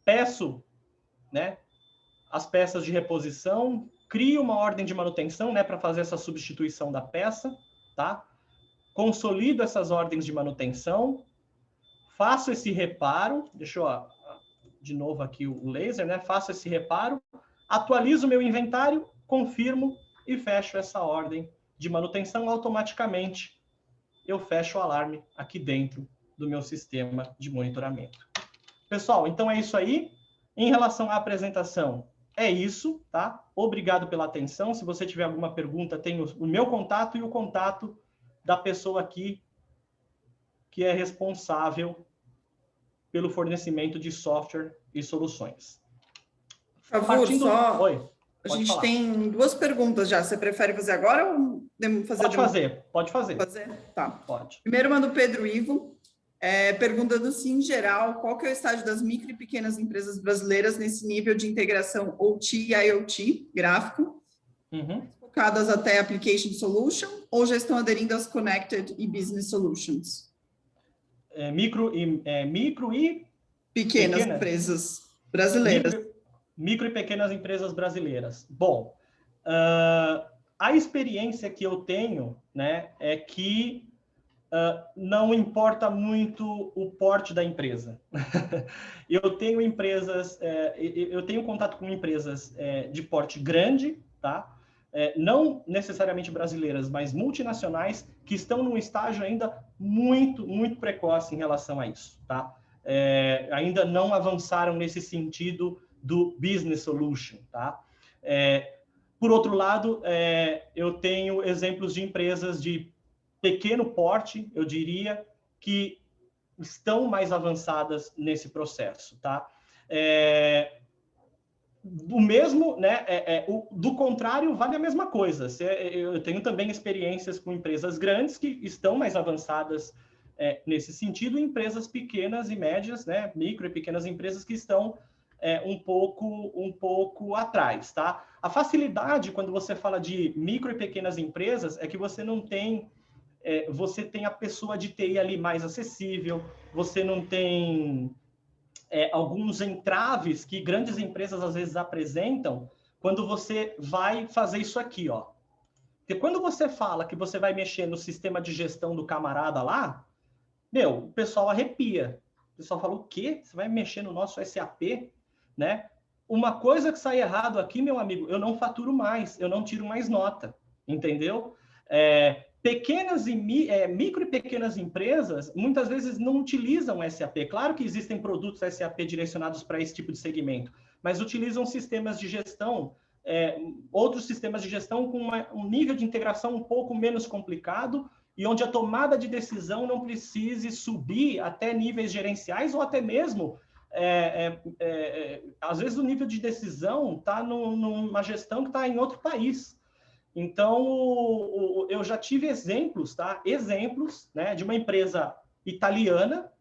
Peço, né, as peças de reposição, crio uma ordem de manutenção, né, para fazer essa substituição da peça, tá? Consolido essas ordens de manutenção, faço esse reparo, deixa eu, de novo aqui o laser, né? Faço esse reparo, atualizo o meu inventário, confirmo e fecho essa ordem de manutenção automaticamente. eu fecho o alarme aqui dentro do meu sistema de monitoramento. Pessoal, então é isso aí. Em relação à apresentação, é isso, tá? Obrigado pela atenção. Se você tiver alguma pergunta, tem o meu contato e o contato da pessoa aqui que é responsável pelo fornecimento de software e soluções. Por favor, só... Oi, a gente tem 2 perguntas já. Você prefere fazer agora ou podemos fazer? Pode fazer. Tá. Pode. Primeiro, manda o Pedro Ivo, perguntando se, em geral, qual que é o estágio das micro e pequenas empresas brasileiras nesse nível de integração OT e IoT gráfico, focadas até Application Solution, ou já estão aderindo às Connected e Business Solutions? Micro e pequenas empresas brasileiras. Micro e pequenas empresas brasileiras. Bom, a experiência que eu tenho, né, é que não importa muito o porte da empresa. Eu tenho eu tenho contato com empresas de porte grande, tá? Não necessariamente brasileiras, mas multinacionais, que estão num estágio ainda muito, muito precoce em relação a isso, tá? Ainda não avançaram nesse sentido do business solution, tá? Por outro lado, eu tenho exemplos de empresas de pequeno porte, eu diria, que estão mais avançadas nesse processo, tá? O mesmo, né? Do contrário, vale a mesma coisa. Eu tenho também experiências com empresas grandes que estão mais avançadas nesse sentido, e empresas pequenas e médias, né? Micro e pequenas empresas que estão um pouco atrás, tá? A facilidade, quando você fala de micro e pequenas empresas, é que você não tem... você tem a pessoa de TI ali mais acessível, você não tem alguns entraves que grandes empresas às vezes apresentam quando você vai fazer isso aqui, ó. Porque quando você fala que você vai mexer no sistema de gestão do camarada lá, o pessoal arrepia. O pessoal fala, o quê? Você vai mexer no nosso SAP? Né? Uma coisa que sai errado aqui, meu amigo, eu não faturo mais, eu não tiro mais nota, entendeu? Micro e pequenas empresas, muitas vezes não utilizam SAP. Claro que existem produtos SAP direcionados para esse tipo de segmento, mas utilizam sistemas de gestão, outros sistemas de gestão com um nível de integração um pouco menos complicado e onde a tomada de decisão não precise subir até níveis gerenciais ou até mesmo, às vezes o nível de decisão está numa gestão que está em outro país. Então, eu já tive exemplos, tá? Exemplos, né, de uma empresa italiana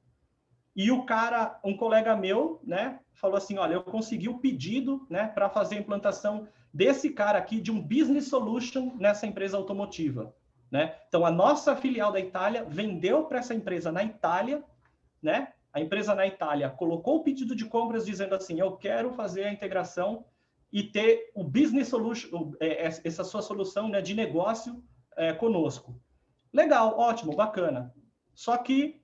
e um colega meu, né, falou assim, olha, eu consegui o pedido, né, para fazer a implantação desse cara aqui de um business solution nessa empresa automotiva, né? Então, a nossa filial da Itália vendeu para essa empresa na Itália, né? A empresa na Itália colocou o pedido de compras dizendo assim, eu quero fazer a integração e ter o business solution, essa sua solução, né, de negócio conosco. Legal, ótimo, bacana. Só que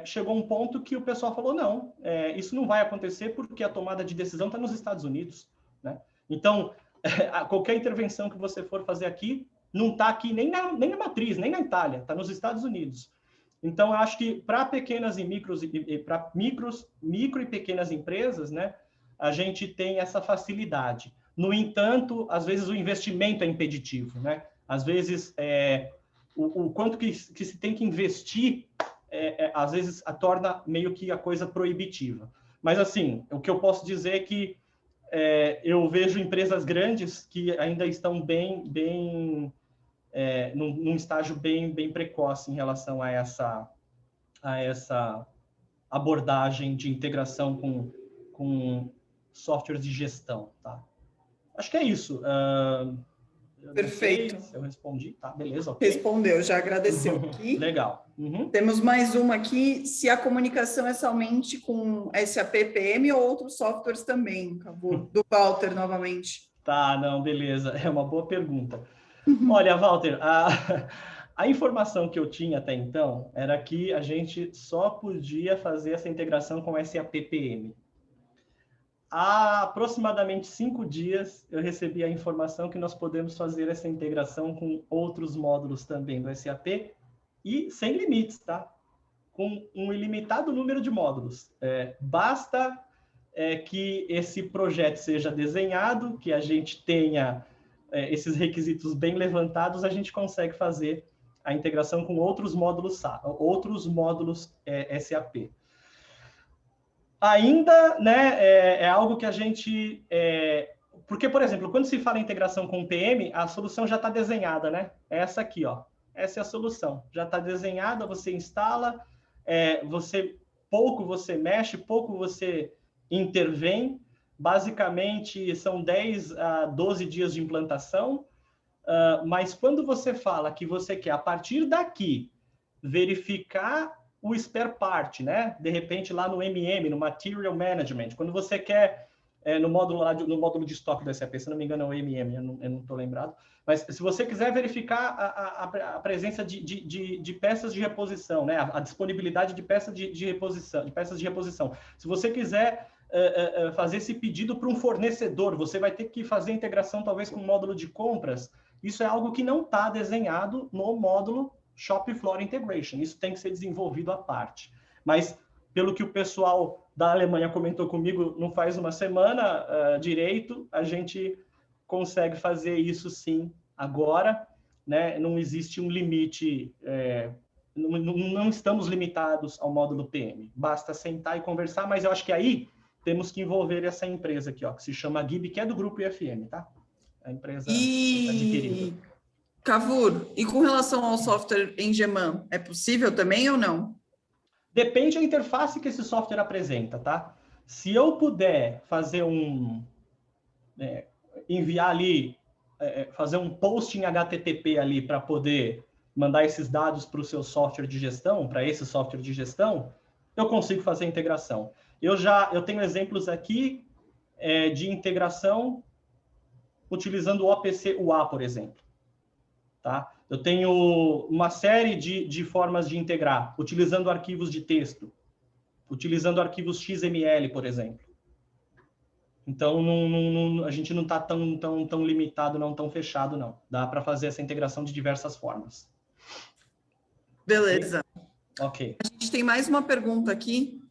chegou um ponto que o pessoal falou, não, isso não vai acontecer porque a tomada de decisão está nos Estados Unidos, né? Então, qualquer intervenção que você for fazer aqui, não está aqui nem na matriz, nem na Itália, está nos Estados Unidos. Então, eu acho que para pequenas e para micro e pequenas empresas, né, a gente tem essa facilidade. No entanto, às vezes o investimento é impeditivo, né? Às vezes, o quanto que se tem que investir, às vezes, torna meio que a coisa proibitiva. Mas, assim, o que eu posso dizer é que eu vejo empresas grandes que ainda estão num estágio bem precoce em relação a essa abordagem de integração com softwares de gestão, tá? Acho que é isso. Perfeito. Eu respondi, tá? Beleza, ok. Respondeu, já agradeceu aqui. Legal. Temos mais uma aqui, se a comunicação é somente com SAP PM ou outros softwares também, do Walter, novamente. Tá, não, beleza. É uma boa pergunta. Olha, Walter, a informação que eu tinha até então era que a gente só podia fazer essa integração com SAP PM. Há aproximadamente 5 dias, eu recebi a informação que nós podemos fazer essa integração com outros módulos também do SAP e sem limites, tá? Com um ilimitado número de módulos. Basta que esse projeto seja desenhado, que a gente tenha esses requisitos bem levantados, a gente consegue fazer a integração com outros módulos SAP. Ainda, né, é algo que a gente... porque, por exemplo, quando se fala em integração com o PM, a solução já está desenhada, né? Essa aqui, ó. Essa é a solução. Já está desenhada, você instala, pouco você mexe, pouco você intervém. Basicamente, são 10 a 12 dias de implantação. Mas quando você fala que você quer, a partir daqui, verificar o spare part, né? De repente, lá no MM, no Material Management, quando você quer... no módulo de estoque do SAP, se não me engano é o MM, eu não estou lembrado, mas se você quiser verificar a presença de peças de reposição, né, a disponibilidade de peças de reposição, se você quiser fazer esse pedido para um fornecedor, você vai ter que fazer a integração talvez com o módulo de compras. Isso é algo que não está desenhado no módulo Shop Floor Integration, isso tem que ser desenvolvido à parte. Mas pelo que o pessoal da Alemanha comentou comigo, não faz uma semana direito, a gente consegue fazer isso sim agora, né? Não existe um limite, não estamos limitados ao módulo PM. Basta sentar e conversar, mas eu acho que aí temos que envolver essa empresa aqui, ó, que se chama GIB, que é do grupo IFM, tá? A empresa adquirida. Cavour, e com relação ao software em Geman, é possível também ou não? Depende da interface que esse software apresenta, tá? Se eu puder fazer enviar ali, fazer um post em HTTP ali para poder mandar esses dados para o seu software de gestão, para esse software de gestão, eu consigo fazer a integração. Eu tenho exemplos aqui de integração utilizando o OPC UA, por exemplo. Tá? Eu tenho uma série de formas de integrar, utilizando arquivos de texto, utilizando arquivos XML, por exemplo. Então, a gente não está tão limitado, não tão fechado, não. Dá para fazer essa integração de diversas formas. Beleza. Ok. A gente tem mais uma pergunta aqui,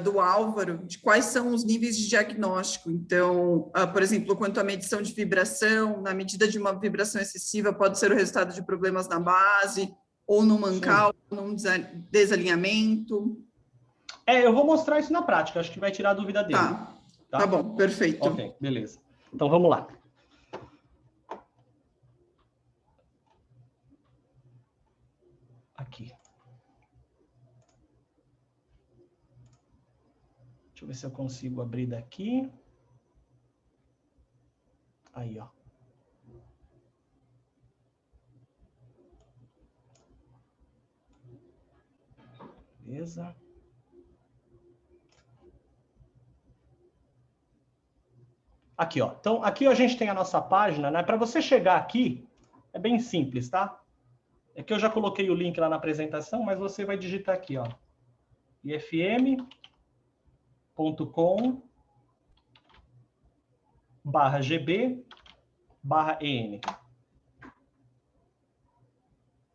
do Álvaro, de quais são os níveis de diagnóstico. Então, por exemplo, quanto à medição de vibração, na medida de uma vibração excessiva, pode ser o resultado de problemas na base, ou no mancal, num desalinhamento. Eu vou mostrar isso na prática, acho que vai tirar a dúvida dele. Tá bom, perfeito. Ok, beleza. Então, vamos lá. Aqui. Deixa eu ver se eu consigo abrir daqui. Aí, ó. Beleza. Aqui, ó. Então, aqui a gente tem a nossa página, né? Para você chegar aqui, é bem simples, tá? É que eu já coloquei o link lá na apresentação, mas você vai digitar aqui, ó. ifm.com/gb/en.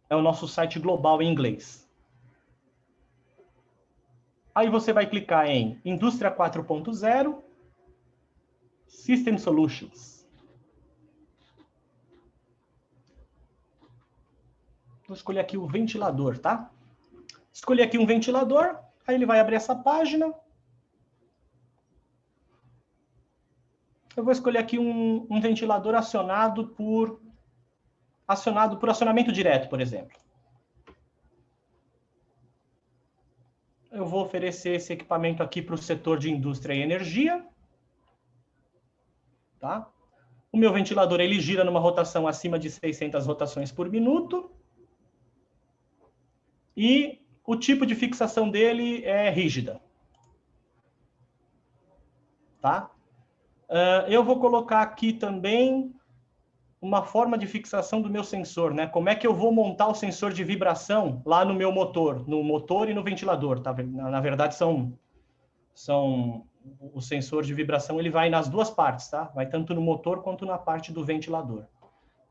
É o nosso site global em inglês. Aí você vai clicar em Indústria 4.0, System Solutions. Vou escolher aqui o ventilador, tá? Escolhi aqui um ventilador, aí ele vai abrir essa página. Eu vou escolher aqui um ventilador acionado por acionamento direto, por exemplo. Eu vou oferecer esse equipamento aqui para o setor de indústria e energia. Tá? O meu ventilador ele gira numa rotação acima de 600 rotações por minuto. E o tipo de fixação dele é rígida. Tá? Eu vou colocar aqui também uma forma de fixação do meu sensor, né? Como é que eu vou montar o sensor de vibração lá no meu motor, no motor e no ventilador, tá? Na verdade, o sensor de vibração ele vai nas duas partes, tá? Vai tanto no motor quanto na parte do ventilador,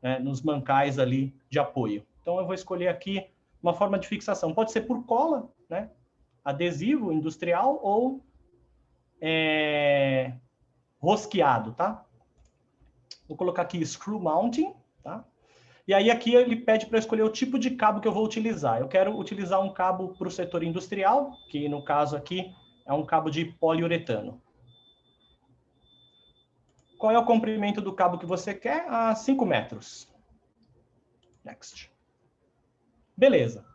né? Nos mancais ali de apoio. Então, eu vou escolher aqui uma forma de fixação. Pode ser por cola, né? Adesivo industrial ou rosqueado, tá? Vou colocar aqui screw mounting, tá? E aí aqui ele pede para eu escolher o tipo de cabo que eu vou utilizar. Eu quero utilizar um cabo para o setor industrial, que no caso aqui é um cabo de poliuretano. Qual é o comprimento do cabo que você quer? 5 metros. Next. Beleza.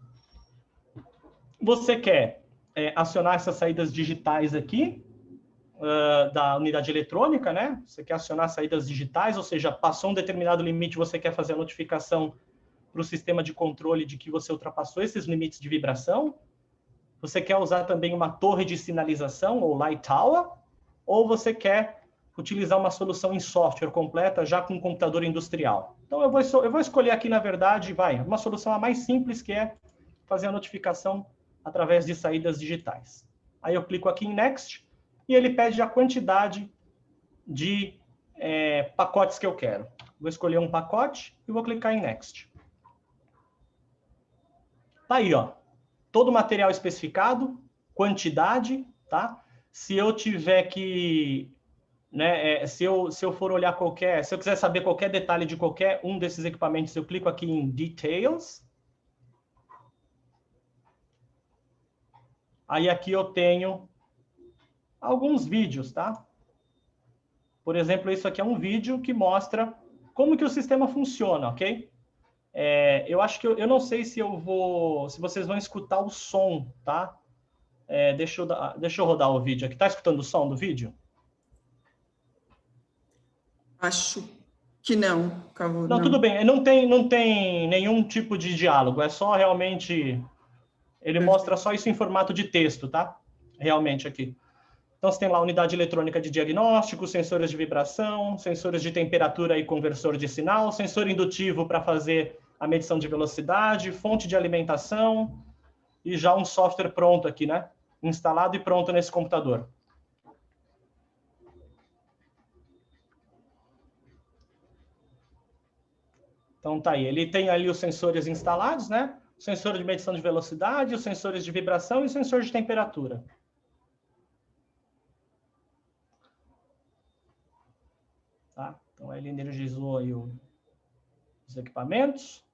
Você quer acionar essas saídas digitais aqui da unidade eletrônica, né? Você quer acionar saídas digitais, ou seja, passou um determinado limite, você quer fazer a notificação para o sistema de controle de que você ultrapassou esses limites de vibração. Você quer usar também uma torre de sinalização, ou light tower, ou você quer utilizar uma solução em software completa, já com um computador industrial. Então, eu vou escolher aqui, na verdade, uma solução a mais simples, que é fazer a notificação através de saídas digitais. Aí eu clico aqui em Next, e ele pede a quantidade de pacotes que eu quero. Vou escolher um pacote e vou clicar em Next. Tá aí, ó. Todo o material especificado, quantidade, tá? Se eu tiver que... né, se eu for olhar se eu quiser saber qualquer detalhe de qualquer um desses equipamentos, eu clico aqui em Details. Aí aqui eu tenho alguns vídeos, tá? Por exemplo, isso aqui é um vídeo que mostra como que o sistema funciona, ok? Eu acho que eu não sei se vocês vão escutar o som, tá? Deixa eu rodar o vídeo aqui. Tá escutando o som do vídeo? Acho que não, Cavo. Não, tudo bem. Não tem nenhum tipo de diálogo. É só realmente... Ele mostra só isso em formato de texto, tá? Realmente aqui. Então, você tem lá a unidade eletrônica de diagnóstico, sensores de vibração, sensores de temperatura e conversor de sinal, sensor indutivo para fazer a medição de velocidade, fonte de alimentação e já um software pronto aqui, né? Instalado e pronto nesse computador. Então, tá aí. Ele tem ali os sensores instalados, né? O sensor de medição de velocidade, os sensores de vibração e o sensor de temperatura. Tá? Então, ele energizou aí os equipamentos.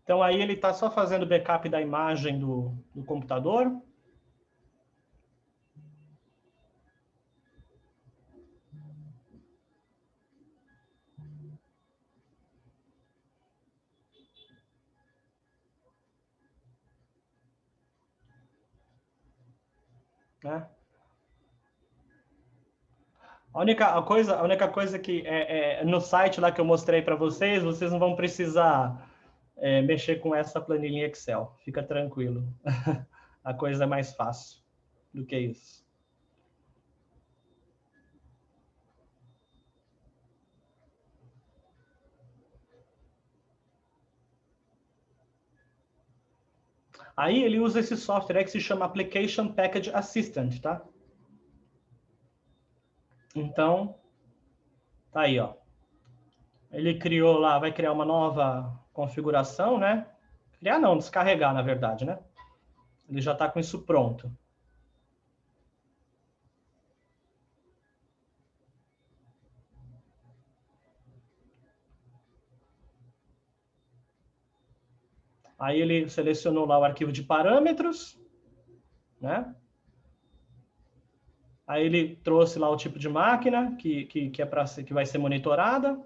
Então, aí ele está só fazendo backup da imagem do computador. Né? A única coisa que no site lá que eu mostrei para vocês não vão precisar mexer com essa planilha Excel. Fica tranquilo. A coisa é mais fácil do que isso. Aí ele usa esse software que se chama Application Package Assistant, tá? Então, tá aí, ó. Ele criou lá, vai criar uma nova configuração, né? Criar não, descarregar, na verdade, né? Ele já está com isso pronto. Aí ele selecionou lá o arquivo de parâmetros, né? Aí ele trouxe lá o tipo de máquina que vai ser monitorada,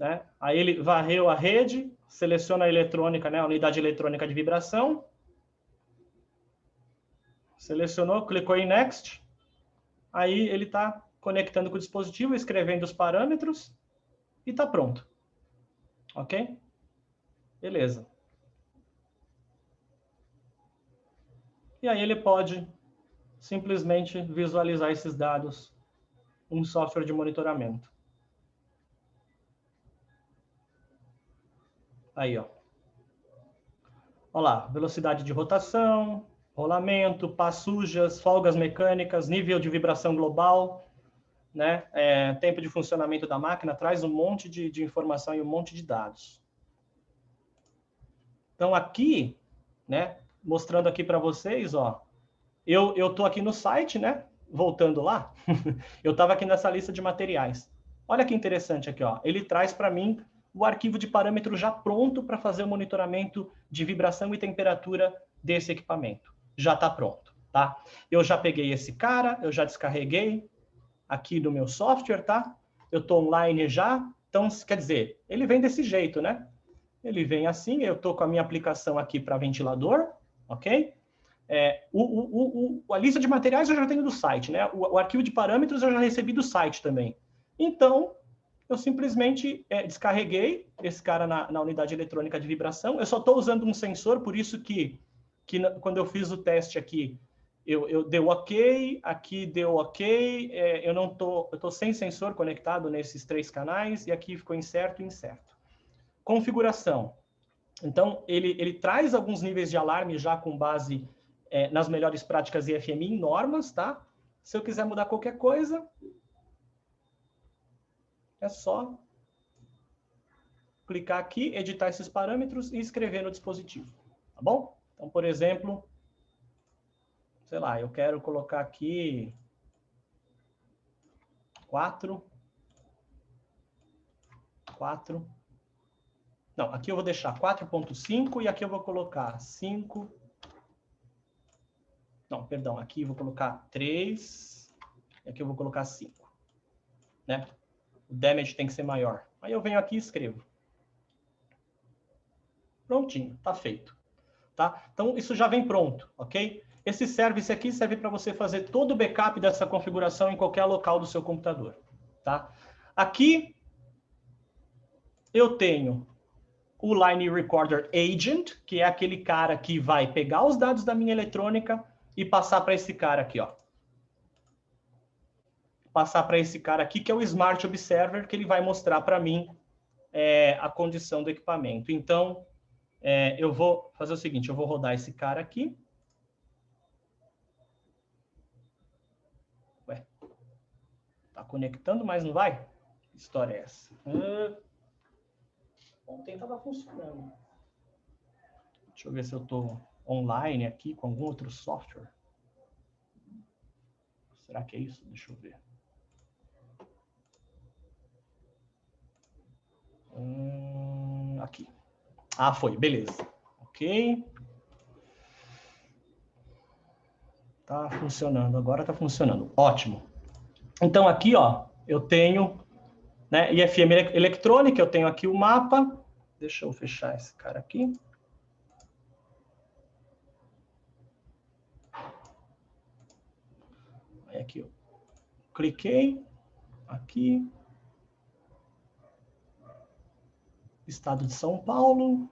né? Aí ele varreu a rede, seleciona a eletrônica, né? A unidade eletrônica de vibração. Selecionou, clicou em Next. Aí ele está conectando com o dispositivo, escrevendo os parâmetros e está pronto. Ok? Beleza. E aí ele pode simplesmente visualizar esses dados em software de monitoramento. Aí, ó. Olha lá, velocidade de rotação, rolamento, pás sujas, folgas mecânicas, nível de vibração global, né? Tempo de funcionamento da máquina, traz um monte de informação e um monte de dados. Então, aqui, né, mostrando aqui para vocês, ó, eu estou aqui no site, né? Voltando lá, eu estava aqui nessa lista de materiais. Olha que interessante aqui, ó. Ele traz para mim o arquivo de parâmetro já pronto para fazer o monitoramento de vibração e temperatura desse equipamento. Já está pronto, tá? Eu já peguei esse cara, eu já descarreguei aqui do meu software, tá? Eu estou online já. Então, quer dizer, ele vem desse jeito, né? Ele vem assim, eu estou com a minha aplicação aqui para ventilador, ok? A lista de materiais eu já tenho do site, né? O arquivo de parâmetros eu já recebi do site também. Então, eu simplesmente descarreguei esse cara na unidade eletrônica de vibração. Eu só estou usando um sensor, por isso que quando eu fiz o teste aqui, eu deu ok, aqui deu ok, eu estou sem sensor conectado nesses 3 canais, e aqui ficou incerto e incerto. Configuração. Então, ele traz alguns níveis de alarme já com base nas melhores práticas IFMI em normas, tá? Se eu quiser mudar qualquer coisa, é só clicar aqui, editar esses parâmetros e escrever no dispositivo, tá bom? Então, por exemplo, sei lá, eu quero colocar aqui 4. Não, aqui eu vou deixar 4.5 e aqui eu vou colocar 5. Não, perdão, aqui eu vou colocar 3 e aqui eu vou colocar 5, né? O damage tem que ser maior. Aí eu venho aqui e escrevo. Prontinho, tá feito. Tá? Então, isso já vem pronto, ok? Esse service aqui serve para você fazer todo o backup dessa configuração em qualquer local do seu computador, tá? Aqui, eu tenho o Line Recorder Agent, que é aquele cara que vai pegar os dados da minha eletrônica e passar para esse cara aqui, ó. Passar para esse cara aqui, que é o Smart Observer, que ele vai mostrar para mim a condição do equipamento. Então, eu vou fazer o seguinte, eu vou rodar esse cara aqui. Ué, tá conectando, mas não vai? Que história é essa? Ontem estava funcionando. Deixa eu ver se eu estou online aqui com algum outro software. Será que é isso? Deixa eu ver. Aqui. Ah, foi. Beleza. Ok. Tá funcionando. Agora tá funcionando. Ótimo. Então, aqui, ó, eu tenho, né, IFM eletrônica, eu tenho aqui o mapa. Deixa eu fechar esse cara aqui. Aí aqui eu cliquei. Aqui. Estado de São Paulo.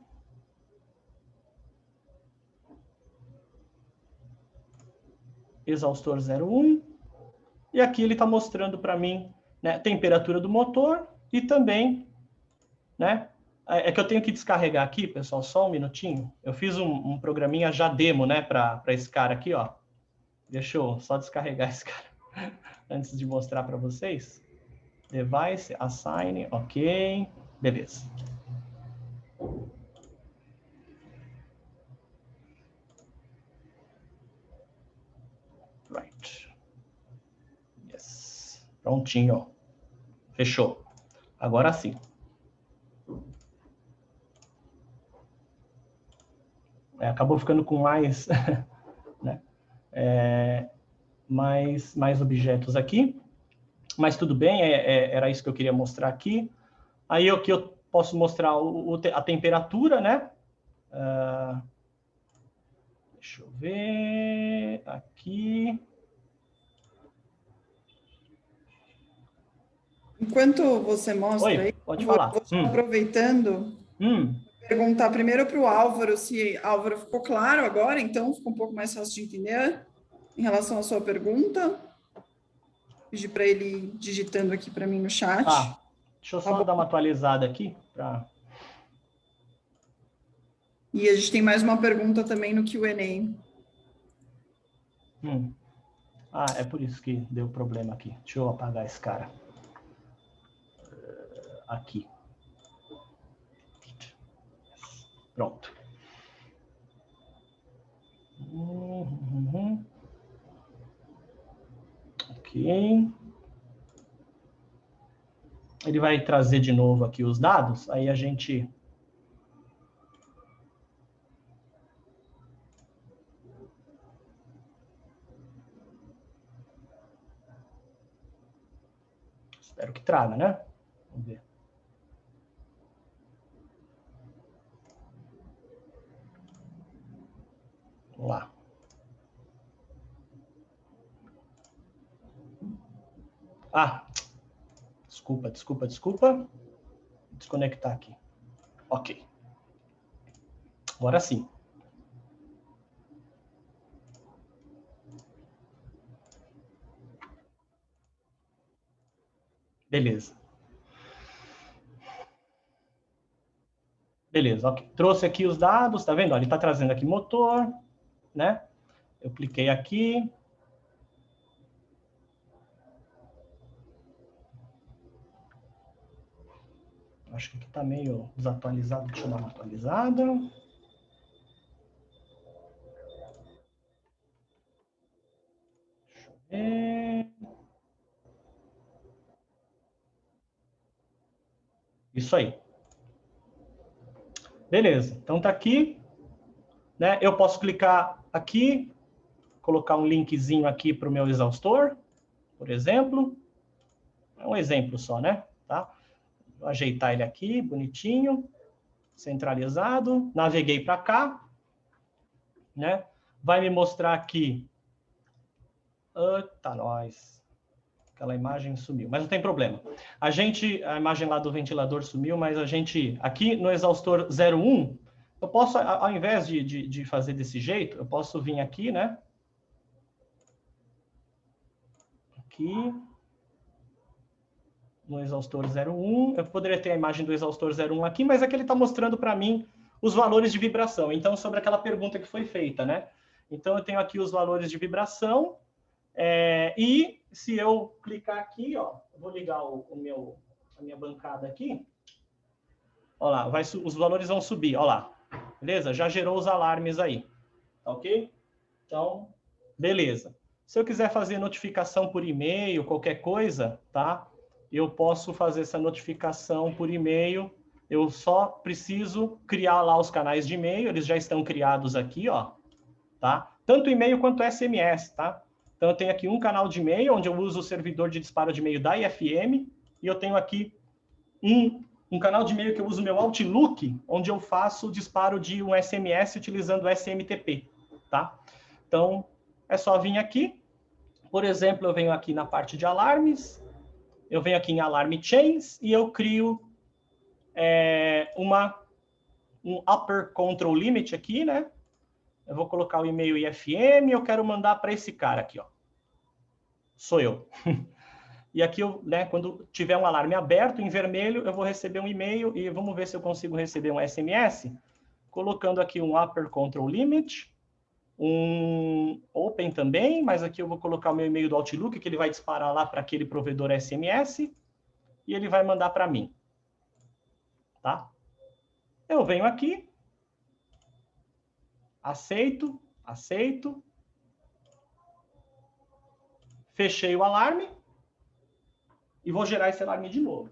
Exaustor 01. E aqui ele está mostrando para mim, né, temperatura do motor e também, né, é que eu tenho que descarregar aqui, pessoal, só um minutinho. Eu fiz um programinha já demo, né, para esse cara aqui, ó. Deixa eu só descarregar esse cara antes de mostrar para vocês. Device, assign, ok, beleza. Right. Yes. Prontinho. Fechou. Agora sim. Acabou ficando com mais, né? Mais objetos aqui. Mas tudo bem, era isso que eu queria mostrar aqui. Aí aqui eu posso mostrar a temperatura, né? Deixa eu ver aqui. Enquanto você mostra aí, pode falar. Vou aproveitando, perguntar primeiro para o Álvaro, se Álvaro ficou claro agora, então ficou um pouco mais fácil de entender em relação à sua pergunta. Pedir para ele ir digitando aqui para mim no chat. Deixa eu só dar uma atualizada aqui. E a gente tem mais uma pergunta também no Q&A. É por isso que deu problema aqui. Deixa eu apagar esse cara. Aqui. Pronto. Ok. Ele vai trazer de novo aqui os dados, aí a gente... Espero que traga, né? Vamos ver. Vamos lá. Desculpa. Desconectar aqui. Ok. Agora sim. Beleza. Beleza, ok. Trouxe aqui os dados, tá vendo? Ele está trazendo aqui motor, né? Eu cliquei aqui. Acho que aqui está meio desatualizado. Deixa eu dar uma atualizada. Deixa eu ver. Isso aí. Beleza, então tá aqui, né? Eu posso clicar aqui, colocar um linkzinho aqui para o meu exaustor, por exemplo. É um exemplo só, né? Tá? Vou ajeitar ele aqui, bonitinho, centralizado. Naveguei para cá, né? Vai me mostrar aqui. Eita, nós. Aquela imagem sumiu, mas não tem problema. A imagem lá do ventilador sumiu, mas a gente, aqui no exaustor 01, eu posso, ao invés de fazer desse jeito, eu posso vir aqui, né? Aqui. No exaustor 01, eu poderia ter a imagem do exaustor 01 aqui, mas aqui ele está mostrando para mim os valores de vibração. Então, sobre aquela pergunta que foi feita, né? Então, eu tenho aqui os valores de vibração, e se eu clicar aqui, ó, eu vou ligar a minha bancada aqui, ó lá, os valores vão subir, ó lá, beleza? Já gerou os alarmes aí, tá ok? Então, beleza. Se eu quiser fazer notificação por e-mail, qualquer coisa, tá? Eu posso fazer essa notificação por e-mail. Eu só preciso criar lá os canais de e-mail, eles já estão criados aqui, ó, tá? Tanto e-mail quanto SMS, tá? Então, eu tenho aqui um canal de e-mail, onde eu uso o servidor de disparo de e-mail da IFM, e eu tenho aqui um canal de e-mail que eu uso o meu Outlook, onde eu faço o disparo de um SMS utilizando o SMTP, tá? Então, é só vir aqui. Por exemplo, eu venho aqui na parte de alarmes, eu venho aqui em Alarm Chains e eu crio um Upper Control Limit aqui, né? Eu vou colocar o e-mail IFM e eu quero mandar para esse cara aqui, ó. Sou eu. E aqui, né, quando tiver um alarme aberto, em vermelho, eu vou receber um e-mail e vamos ver se eu consigo receber um SMS, colocando aqui um Upper Control Limit, um Open também, mas aqui eu vou colocar o meu e-mail do Outlook, que ele vai disparar lá para aquele provedor SMS, e ele vai mandar para mim. Tá? Eu venho aqui, aceito, fechei o alarme, e vou gerar esse alarme de novo.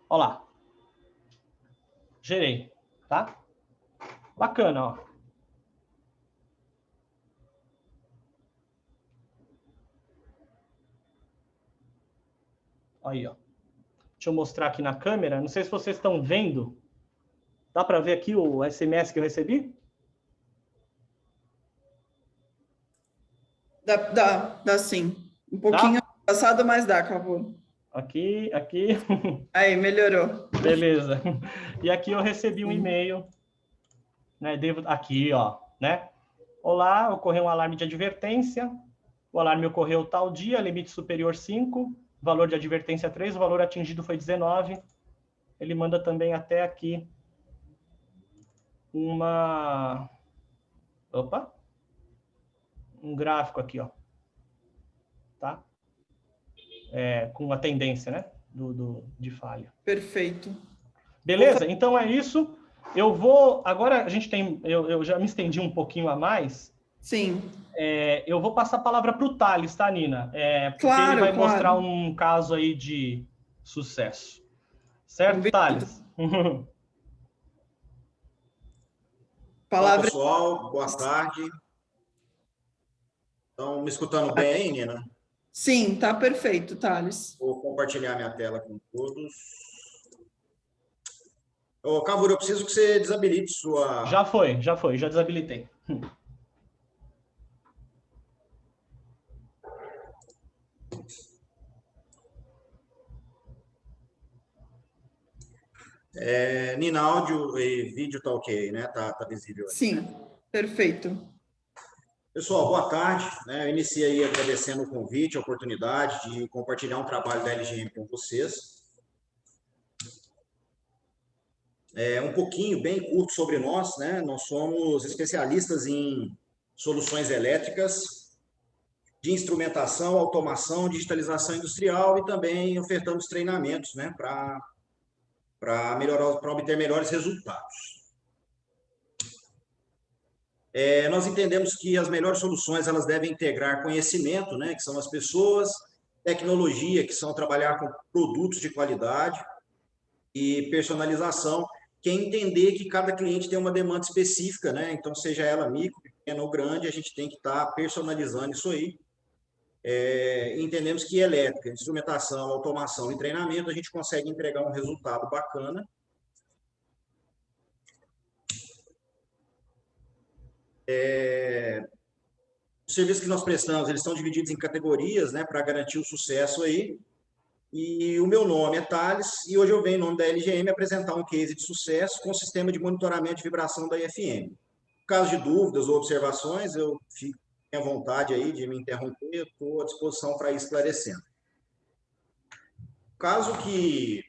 Olha lá. Gerei, tá? Bacana, ó. Aí, ó. Deixa eu mostrar aqui na câmera. Não sei se vocês estão vendo. Dá para ver aqui o SMS que eu recebi? Dá sim. Um pouquinho passado, mas dá, acabou. Aqui. Aí, melhorou. Beleza. E aqui eu recebi um e-mail, né? Aqui, ó, né? Olá, ocorreu um alarme de advertência. O alarme ocorreu tal dia, limite superior 5, valor de advertência 3, o valor atingido foi 19. Ele manda também até aqui um gráfico aqui, ó. Tá? Com a tendência, né? De falha. Perfeito. Beleza? Então é isso. Eu vou... Agora a gente tem... Eu já me estendi um pouquinho a mais. Sim. Eu vou passar a palavra para o Thales, tá, Nina? Porque ele vai mostrar um caso aí de sucesso. Certo, Thales? Olá, pessoal. Boa tarde. Estão me escutando bem aí, Nina? Sim, tá perfeito, Thales. Vou compartilhar minha tela com todos. Ô, Cavuro, eu preciso que você desabilite sua... Já desabilitei. Nina, áudio e vídeo tá ok, né? Tá visível aí. Sim, perfeito. Pessoal, boa tarde. Eu iniciei aí agradecendo o convite, a oportunidade de compartilhar um trabalho da LGM com vocês. Um pouquinho, bem curto sobre nós, né? Nós somos especialistas em soluções elétricas, de instrumentação, automação, digitalização industrial e também ofertamos treinamentos, né? Para obter melhores resultados. Nós entendemos que as melhores soluções elas devem integrar conhecimento, né, que são as pessoas, tecnologia, que são trabalhar com produtos de qualidade, e personalização, que é entender que cada cliente tem uma demanda específica, né? Então, seja ela micro, pequena ou grande, a gente tem que estar personalizando isso aí. Entendemos que elétrica, instrumentação, automação e treinamento, a gente consegue entregar um resultado bacana. Os serviços que nós prestamos, eles estão divididos em categorias, né, para garantir o sucesso aí. E o meu nome é Thales, e hoje eu venho em nome da LGM apresentar um case de sucesso com o sistema de monitoramento de vibração da IFM. No caso de dúvidas ou observações, eu fico à vontade aí de me interromper, eu estou à disposição para ir esclarecendo. O caso que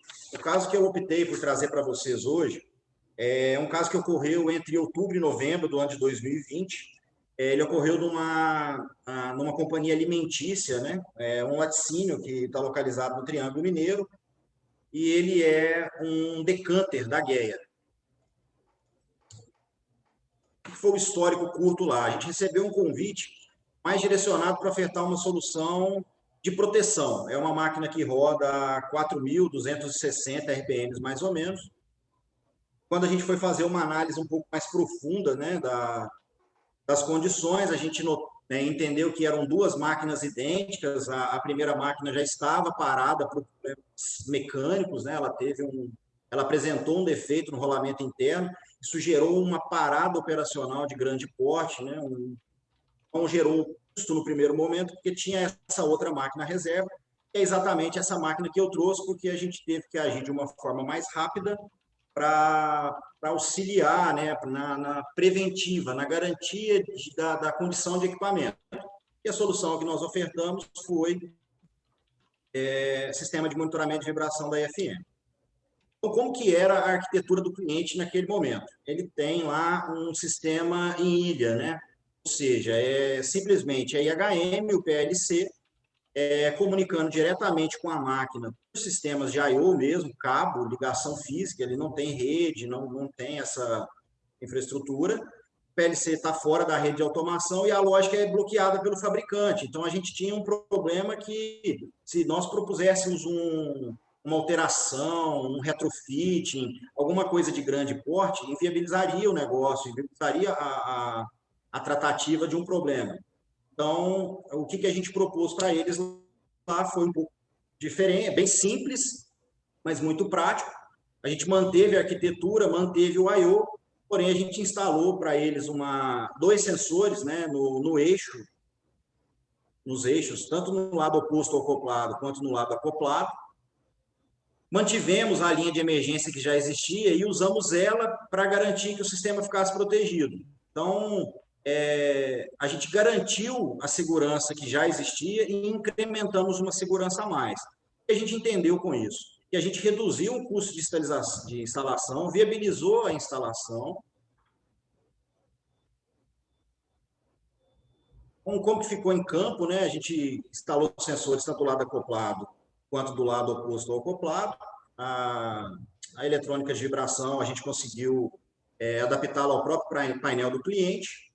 eu optei por trazer para vocês hoje é um caso que ocorreu entre outubro e novembro do ano de 2020. Ele ocorreu numa companhia alimentícia, né? Um laticínio que está localizado no Triângulo Mineiro, e ele é um decanter da GEA. O que foi o histórico curto lá? A gente recebeu um convite mais direcionado para ofertar uma solução de proteção. É uma máquina que roda 4.260 RPMs, mais ou menos. Quando a gente foi fazer uma análise um pouco mais profunda, né, das condições, a gente entendeu que eram duas máquinas idênticas. A primeira máquina já estava parada por problemas mecânicos, né? Ela apresentou um defeito no rolamento interno, isso gerou uma parada operacional de grande porte, né? Então gerou custo no primeiro momento, porque tinha essa outra máquina reserva, que é exatamente essa máquina que eu trouxe, porque a gente teve que agir de uma forma mais rápida para auxiliar, né, na preventiva, na garantia da condição de equipamento. E a solução que nós ofertamos foi sistema de monitoramento de vibração da IFM. Então, como que era a arquitetura do cliente naquele momento? Ele tem lá um sistema em ilha, né? Ou seja, simplesmente a IHM, o PLC, comunicando diretamente com a máquina por sistemas de I/O mesmo, cabo, ligação física, ele não tem rede, não tem essa infraestrutura. O PLC está fora da rede de automação e a lógica é bloqueada pelo fabricante. Então, a gente tinha um problema que, se nós propuséssemos uma alteração, um retrofitting, alguma coisa de grande porte, inviabilizaria o negócio, inviabilizaria a tratativa de um problema. Então, o que a gente propôs para eles lá foi um pouco diferente, bem simples, mas muito prático. A gente manteve a arquitetura, manteve o I/O, porém a gente instalou para eles dois sensores, né, no eixo, nos eixos, tanto no lado oposto ao acoplado quanto no lado acoplado. Mantivemos a linha de emergência que já existia e usamos ela para garantir que o sistema ficasse protegido. Então, a gente garantiu a segurança que já existia e incrementamos uma segurança a mais. O que a gente entendeu com isso? Que a gente reduziu o custo de instalação, viabilizou a instalação. Como que ficou em campo, né? A gente instalou sensores tanto do lado acoplado quanto do lado oposto ao acoplado. A eletrônica de vibração, a gente conseguiu adaptá-la ao próprio painel do cliente.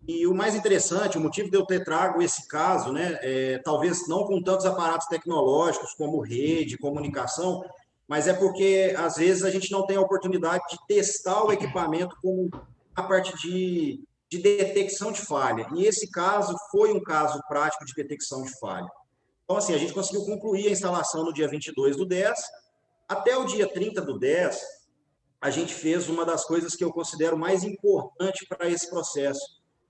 E o mais interessante, o motivo de eu ter trago esse caso, né, talvez não com tantos aparatos tecnológicos como rede, comunicação, mas é porque, às vezes, a gente não tem a oportunidade de testar o equipamento com a parte de detecção de falha. E esse caso foi um caso prático de detecção de falha. Então, assim, a gente conseguiu concluir a instalação no dia 22/10. Até o dia 30/10, a gente fez uma das coisas que eu considero mais importante para esse processo,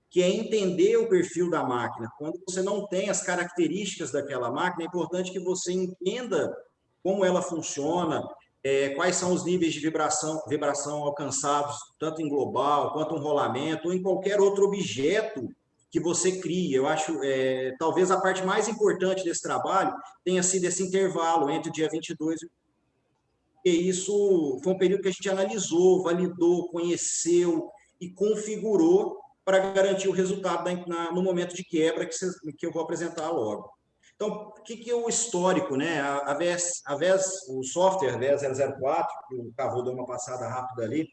que é entender o perfil da máquina. Quando você não tem as características daquela máquina, é importante que você entenda como ela funciona, quais são os níveis de vibração alcançados, tanto em global, quanto um rolamento, ou em qualquer outro objeto que você cria. Eu acho, talvez a parte mais importante desse trabalho tenha sido esse intervalo entre o dia 22 e isso foi um período que a gente analisou, validou, conheceu e configurou para garantir o resultado no momento de quebra que eu vou apresentar logo. Então, o que é o histórico, né? O software VES 004, que o Cavô deu uma passada rápida ali,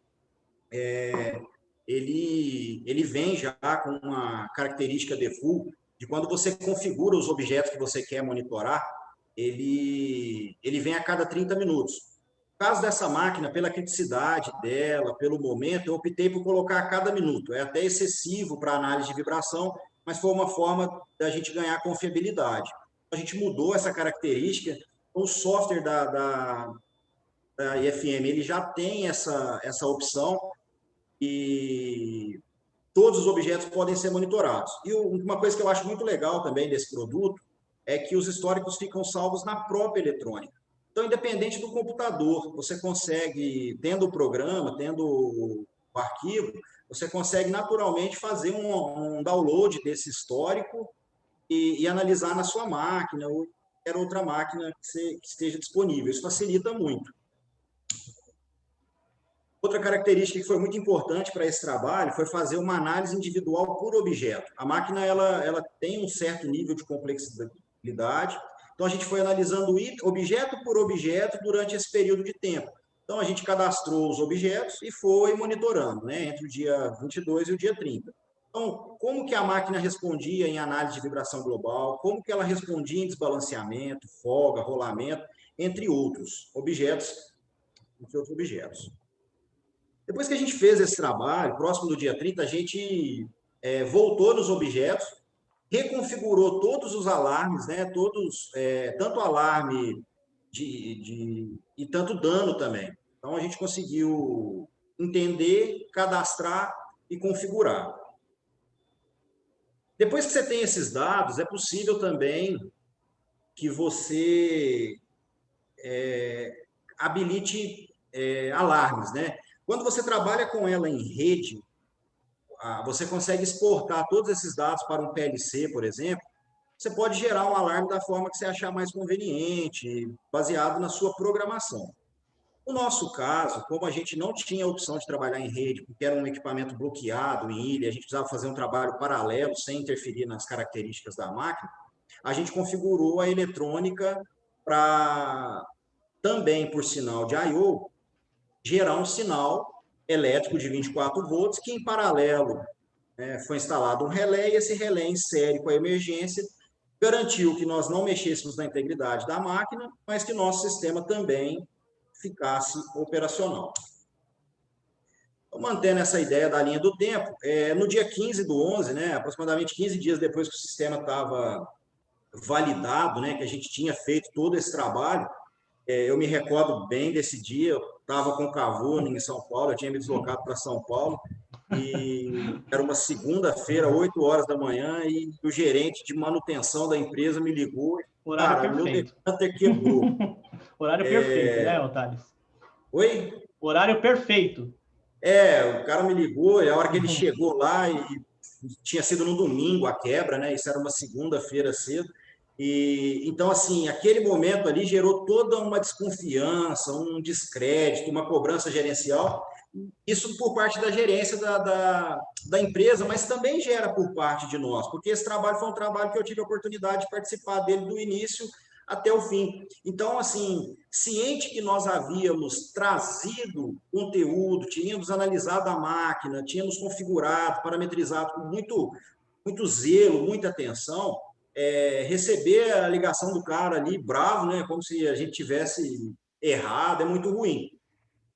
ele vem já com uma característica default de quando você configura os objetos que você quer monitorar, ele vem a cada 30 minutos. No caso dessa máquina, pela criticidade dela, pelo momento, eu optei por colocar a cada minuto. É até excessivo para análise de vibração, mas foi uma forma da gente ganhar confiabilidade. A gente mudou essa característica. O software da IFM ele já tem essa opção e todos os objetos podem ser monitorados. E uma coisa que eu acho muito legal também desse produto é que os históricos ficam salvos na própria eletrônica. Então, independente do computador, você consegue, tendo o programa, tendo o arquivo, você consegue naturalmente fazer um download desse histórico e analisar na sua máquina ou qualquer outra máquina que esteja disponível. Isso facilita muito. Outra característica que foi muito importante para esse trabalho foi fazer uma análise individual por objeto. A máquina ela tem um certo nível de complexidade, então a gente foi analisando objeto por objeto durante esse período de tempo. Então a gente cadastrou os objetos e foi monitorando, né, entre o dia 22 e o dia 30. Então, como que a máquina respondia em análise de vibração global, como que ela respondia em desbalanceamento, folga, rolamento, entre outros objetos. Depois que a gente fez esse trabalho, próximo do dia 30, a gente voltou nos objetos, reconfigurou todos os alarmes, né, tanto alarme e tanto dano também. Então, a gente conseguiu entender, cadastrar e configurar. Depois que você tem esses dados, é possível também que você habilite alarmes, né? Quando você trabalha com ela em rede, você consegue exportar todos esses dados para um PLC, por exemplo. Você pode gerar um alarme da forma que você achar mais conveniente, baseado na sua programação. No nosso caso, como a gente não tinha a opção de trabalhar em rede, porque era um equipamento bloqueado em ilha, a gente precisava fazer um trabalho paralelo, sem interferir nas características da máquina, a gente configurou a eletrônica para, também por sinal de I/O, gerar um sinal elétrico de 24 volts, que em paralelo foi instalado um relé, e esse relé em série com a emergência garantiu que nós não mexêssemos na integridade da máquina, mas que nosso sistema também ficasse operacional. Então, mantendo essa ideia da linha do tempo, no dia 15 do 11, né, aproximadamente 15 dias depois que o sistema estava validado, né, que a gente tinha feito todo esse trabalho, eu me recordo bem desse dia, eu estava com o Cavone em São Paulo, eu tinha me deslocado para São Paulo, e era uma segunda-feira, 8 horas da manhã, e o gerente de manutenção da empresa me ligou. Horário Cara, meu perfeito. decanter quebrou. Horário perfeito, né, Otales? Oi? Horário perfeito. O cara me ligou, e a hora que ele chegou lá, e tinha sido no domingo a quebra, né? Isso era uma segunda-feira cedo. E então, assim, aquele momento ali gerou toda uma desconfiança, um descrédito, uma cobrança gerencial. Isso por parte da gerência da empresa, mas também gera por parte de nós, porque esse trabalho foi um trabalho que eu tive a oportunidade de participar dele do início até o fim. Então, assim, ciente que nós havíamos trazido conteúdo, tínhamos analisado a máquina, tínhamos configurado, parametrizado com muito zelo, muita atenção, receber a ligação do cara ali bravo, né, como se a gente tivesse errado, é muito ruim.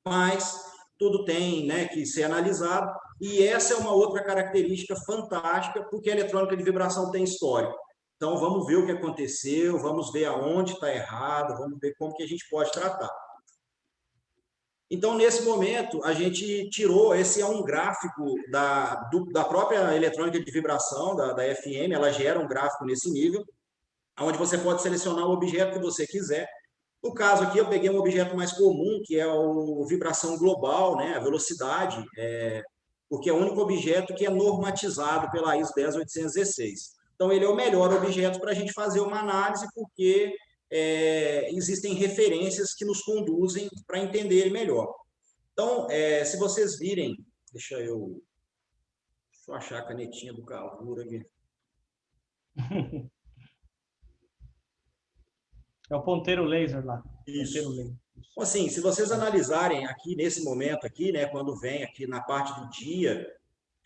Mas tudo tem, né, que ser analisado, e essa é uma outra característica fantástica, porque a eletrônica de vibração tem história. Então, vamos ver o que aconteceu, vamos ver aonde está errado, vamos ver como que a gente pode tratar. Então, nesse momento, a gente tirou, esse é um gráfico da própria eletrônica de vibração, da FM, ela gera um gráfico nesse nível, onde você pode selecionar o objeto que você quiser. No caso aqui, eu peguei um objeto mais comum, que é a vibração global, né, a velocidade, porque é o único objeto que é normatizado pela ISO 10816. Então, ele é o melhor objeto para a gente fazer uma análise, porque existem referências que nos conduzem para entender ele melhor. Então, se vocês virem, deixa eu achar a canetinha do Cavura aqui. É o ponteiro laser lá. Isso. Ponteiro laser. Então, assim, se vocês analisarem aqui nesse momento aqui, né, quando vem aqui na parte do dia,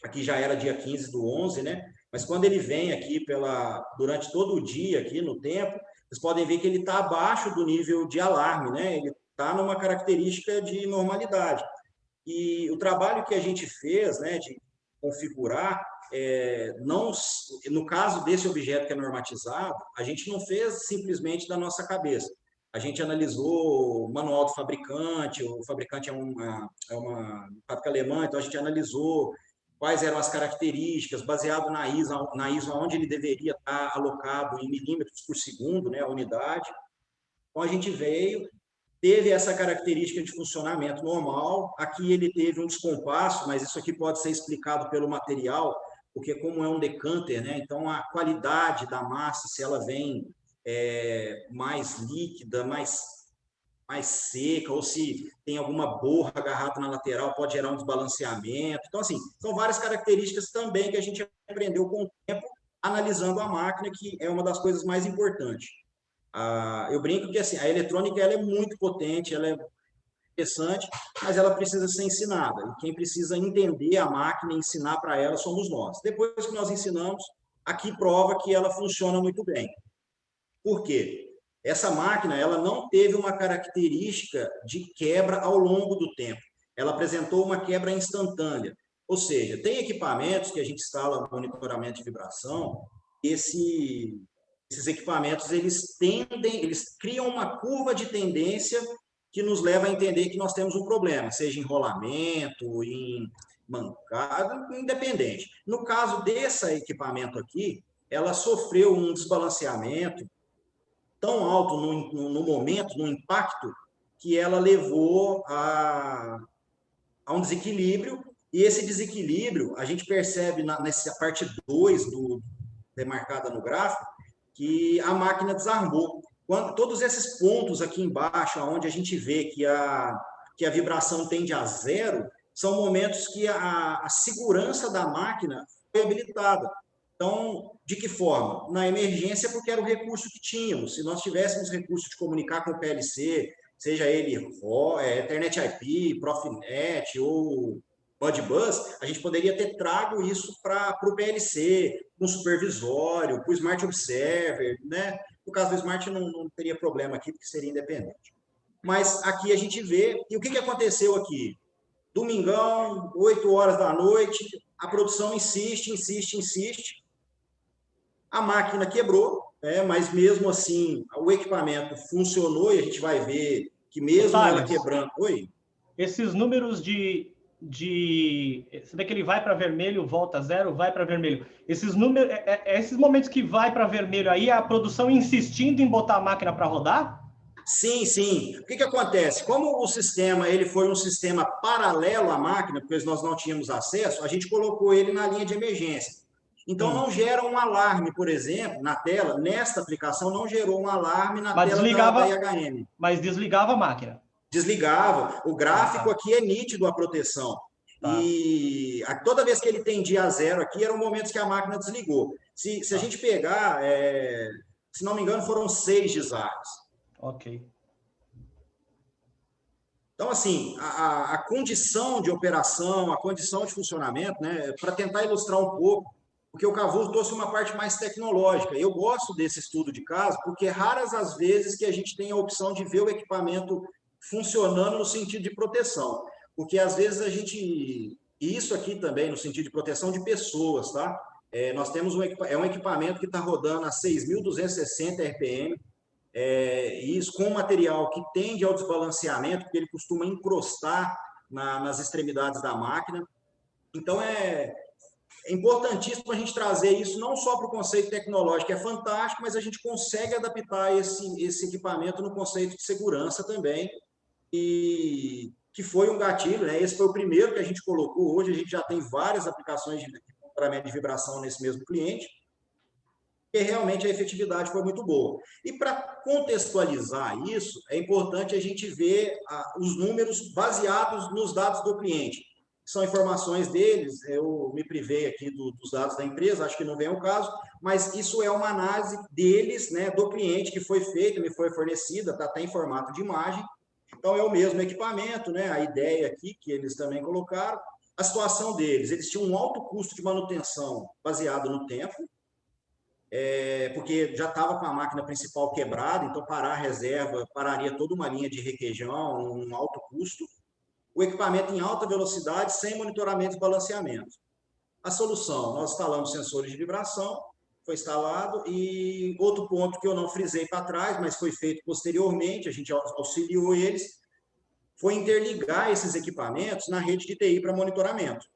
aqui já era dia 15 do 11, né, mas quando ele vem aqui durante todo o dia aqui no tempo, vocês podem ver que ele está abaixo do nível de alarme, né, ele está numa característica de normalidade. E o trabalho que a gente fez, né, de configurar, no caso desse objeto que é normatizado, a gente não fez simplesmente da nossa cabeça. A gente analisou o manual do fabricante, o fabricante é uma fábrica alemã, então a gente analisou quais eram as características, baseado na ISO onde ele deveria estar alocado em milímetros por segundo, né, a unidade. Então a gente teve essa característica de funcionamento normal, aqui ele teve um descompasso, mas isso aqui pode ser explicado pelo material, porque como é um decanter, né, então a qualidade da massa, se ela vem mais líquida, mais seca, ou se tem alguma borra agarrada na lateral, pode gerar um desbalanceamento. Então, assim, são várias características também que a gente aprendeu com o tempo, analisando a máquina, que é uma das coisas mais importantes. Eu brinco que assim, a eletrônica ela é muito potente, ela é interessante, mas ela precisa ser ensinada. E quem precisa entender a máquina e ensinar para ela somos nós. Depois que nós ensinamos, aqui prova que ela funciona muito bem. Por quê? Essa máquina ela não teve uma característica de quebra ao longo do tempo. Ela apresentou uma quebra instantânea. Ou seja, tem equipamentos que a gente instala no monitoramento de vibração, esses equipamentos eles criam uma curva de tendência que nos leva a entender que nós temos um problema, seja em rolamento, em mancada, independente. No caso desse equipamento aqui, ela sofreu um desbalanceamento tão alto no momento, no impacto, que ela levou a um desequilíbrio, e esse desequilíbrio, a gente percebe nessa parte 2 demarcada no gráfico, que a máquina desarmou. Todos esses pontos aqui embaixo, onde a gente vê que a vibração tende a zero, são momentos que a segurança da máquina foi habilitada. Então, de que forma? Na emergência, porque era o recurso que tínhamos. Se nós tivéssemos recurso de comunicar com o PLC, seja ele Ethernet IP, Profinet ou Modbus, a gente poderia ter trago isso para o PLC, um supervisório, para o Smart Observer, né? No caso do Smart não teria problema aqui, porque seria independente. Mas aqui a gente vê, e o que aconteceu aqui? Domingão, 8 horas da noite, a produção insiste. A máquina quebrou, mas mesmo assim o equipamento funcionou e a gente vai ver que mesmo ela quebrando... Oi? Esses números você vê que ele vai para vermelho, volta a zero, vai para vermelho. Esses números, esses momentos que vai para vermelho aí, a produção insistindo em botar a máquina para rodar? Sim. O que acontece? Como o sistema ele foi um sistema paralelo à máquina, porque nós não tínhamos acesso, a gente colocou ele na linha de emergência. Então, não gera um alarme, por exemplo, na tela. Nesta aplicação, não gerou um alarme na tela da IHM. Mas desligava a máquina. Desligava. O gráfico aqui é nítido a proteção. E toda vez que ele tendia a zero aqui, eram momentos que a máquina desligou. Se a gente pegar, se não me engano, foram 6 desarmes. Ok. Então, assim, a condição de operação, a condição de funcionamento, né, para tentar ilustrar um pouco, porque o Cavour trouxe uma parte mais tecnológica. Eu gosto desse estudo de caso, porque raras as vezes que a gente tem a opção de ver o equipamento funcionando no sentido de proteção. Porque, às vezes, e isso aqui também, no sentido de proteção de pessoas, tá? Nós temos um equipamento que está rodando a 6.260 RPM, isso com material que tende ao desbalanceamento, porque ele costuma encrostar nas extremidades da máquina. Então, é importantíssimo a gente trazer isso não só para o conceito tecnológico, que é fantástico, mas a gente consegue adaptar esse equipamento no conceito de segurança também, e que foi um gatilho, né? Esse foi o primeiro que a gente colocou. Hoje a gente já tem várias aplicações de monitoramento de vibração nesse mesmo cliente, e realmente a efetividade foi muito boa. E para contextualizar isso, é importante a gente ver os números baseados nos dados do cliente. São informações deles, eu me privei aqui dos dados da empresa, acho que não vem ao caso, mas isso é uma análise deles, né, do cliente, que foi feita, me foi fornecida, está até em formato de imagem. Então, é o mesmo equipamento, né, a ideia aqui que eles também colocaram, a situação deles, eles tinham um alto custo de manutenção baseado no tempo, porque já estava com a máquina principal quebrada, então parar a reserva pararia toda uma linha de requeijão, um alto custo. O equipamento em alta velocidade, sem monitoramento e balanceamento. A solução, nós instalamos sensores de vibração, foi instalado, e outro ponto que eu não frisei para trás, mas foi feito posteriormente, a gente auxiliou eles, foi interligar esses equipamentos na rede de TI para monitoramento.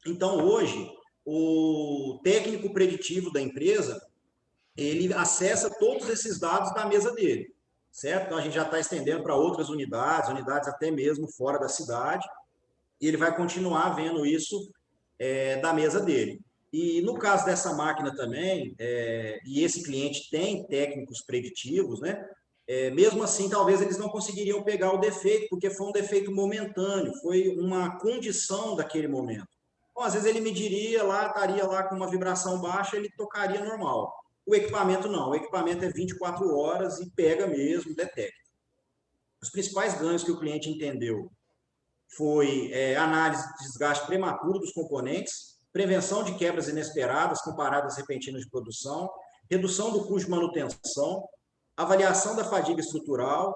Então, hoje, o técnico preditivo da empresa, ele acessa todos esses dados da mesa dele, certo? Então, a gente já está estendendo para outras unidades até mesmo fora da cidade, e ele vai continuar vendo isso da mesa dele. E no caso dessa máquina também, e esse cliente tem técnicos preditivos, né? Mesmo assim, talvez eles não conseguiriam pegar o defeito, porque foi um defeito momentâneo, foi uma condição daquele momento. Bom, às vezes ele mediria lá, estaria lá com uma vibração baixa, ele tocaria normal. O equipamento não, o equipamento é 24 horas e pega mesmo, detecta. Os principais ganhos que o cliente entendeu foi análise de desgaste prematuro dos componentes, prevenção de quebras inesperadas com paradas repentinas de produção, redução do custo de manutenção, avaliação da fadiga estrutural,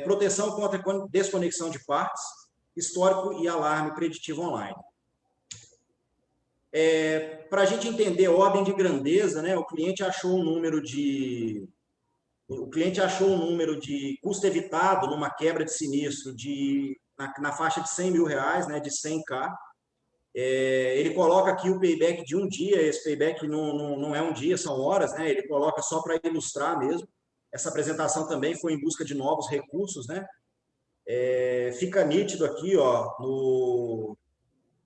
proteção contra desconexão de partes, histórico e alarme preditivo online. Para a gente entender a ordem de grandeza, né, o cliente achou um número de custo evitado numa quebra de sinistro na faixa de R$100 mil, né, de 100K. Ele coloca aqui o payback de um dia, esse payback não é um dia, são horas, né, ele coloca só para ilustrar mesmo. Essa apresentação também foi em busca de novos recursos, né. Fica nítido aqui, ó,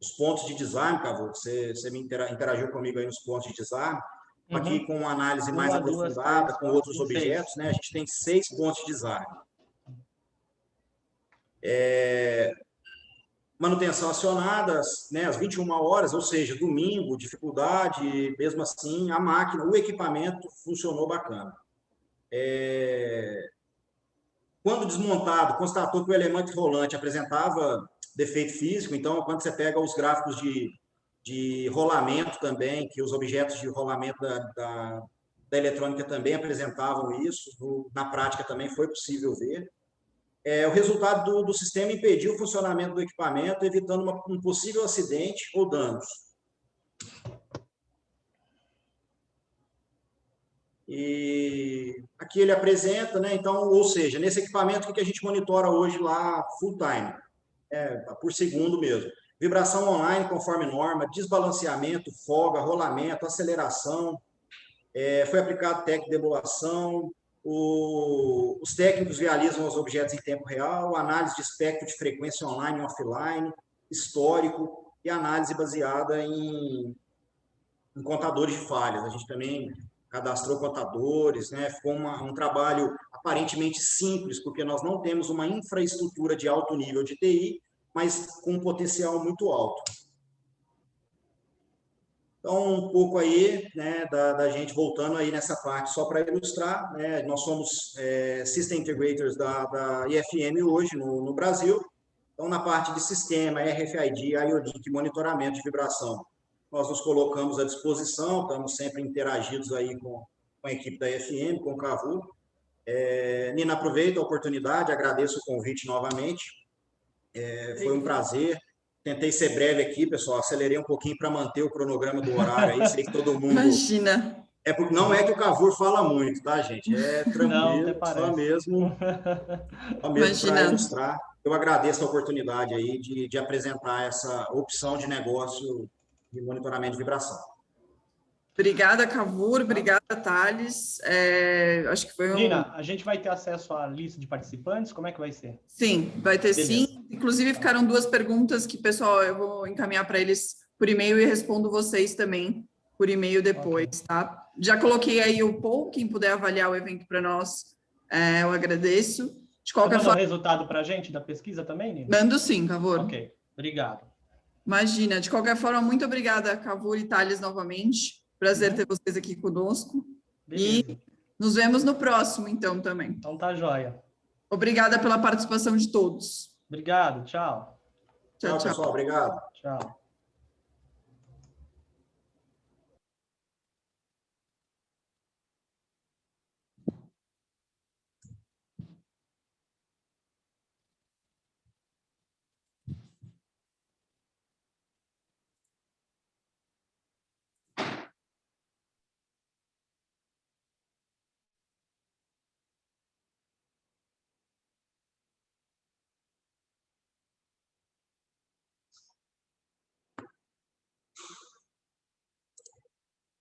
os pontos de desarme, Cavour, você me interagiu comigo aí nos pontos de desarme, aqui com uma análise mais aprofundada, com outros objetos, né? A gente tem 6 pontos de desarme. Manutenção acionada, né, às 21 horas, ou seja, domingo, dificuldade, mesmo assim, a máquina, o equipamento funcionou bacana. Quando desmontado, constatou que o elemento rolante apresentava defeito físico, então, quando você pega os gráficos de rolamento também, que os objetos de rolamento da eletrônica também apresentavam isso, na prática também foi possível ver. O resultado do sistema impediu o funcionamento do equipamento, evitando um possível acidente ou danos. E aqui ele apresenta, né? Então, ou seja, nesse equipamento que a gente monitora hoje lá full time, por segundo mesmo. Vibração online conforme norma, desbalanceamento, folga, rolamento, aceleração, foi aplicado técnico de emulação, os técnicos realizam os objetos em tempo real, análise de espectro de frequência online e offline, histórico e análise baseada em contadores de falhas. A gente também cadastrou contadores, né? Ficou um trabalho aparentemente simples, porque nós não temos uma infraestrutura de alto nível de TI, mas com um potencial muito alto. Então, um pouco aí, né, da gente voltando aí nessa parte, só para ilustrar, né, nós somos System Integrators da IFM hoje no Brasil. Então, na parte de sistema, RFID, IoLink, monitoramento de vibração, nós nos colocamos à disposição, estamos sempre interagidos aí com a equipe da IFM, com o Cavur. Nina, aproveito a oportunidade, agradeço o convite novamente. Foi um prazer. Tentei ser breve aqui, pessoal, acelerei um pouquinho para manter o cronograma do horário aí, sei que todo mundo... Imagina! Não é que o Cavur fala muito, tá, gente? É tranquilo, não, só mesmo para ilustrar. Eu agradeço a oportunidade aí de apresentar essa opção de negócio de monitoramento de vibração. Obrigada, Cavur. Obrigada, Thales. Acho que foi Nina, a gente vai ter acesso à lista de participantes? Como é que vai ser? Sim, vai ter. Beleza. Sim. Inclusive, ficaram 2 perguntas que, pessoal, eu vou encaminhar para eles por e-mail e respondo vocês também por e-mail depois, okay. Tá? Já coloquei aí o poll, quem puder avaliar o evento para nós, eu agradeço. De qualquer forma... Manda o resultado para a gente da pesquisa também, Nina? Mando sim, Cavur. Ok, obrigado. Imagina. De qualquer forma, muito obrigada, Cavur e Thales, novamente. Prazer ter vocês aqui conosco. Beleza. E nos vemos no próximo, então, também. Então tá joia. Obrigada pela participação de todos. Obrigado, tchau. Tchau, pessoal. Obrigado. Tchau.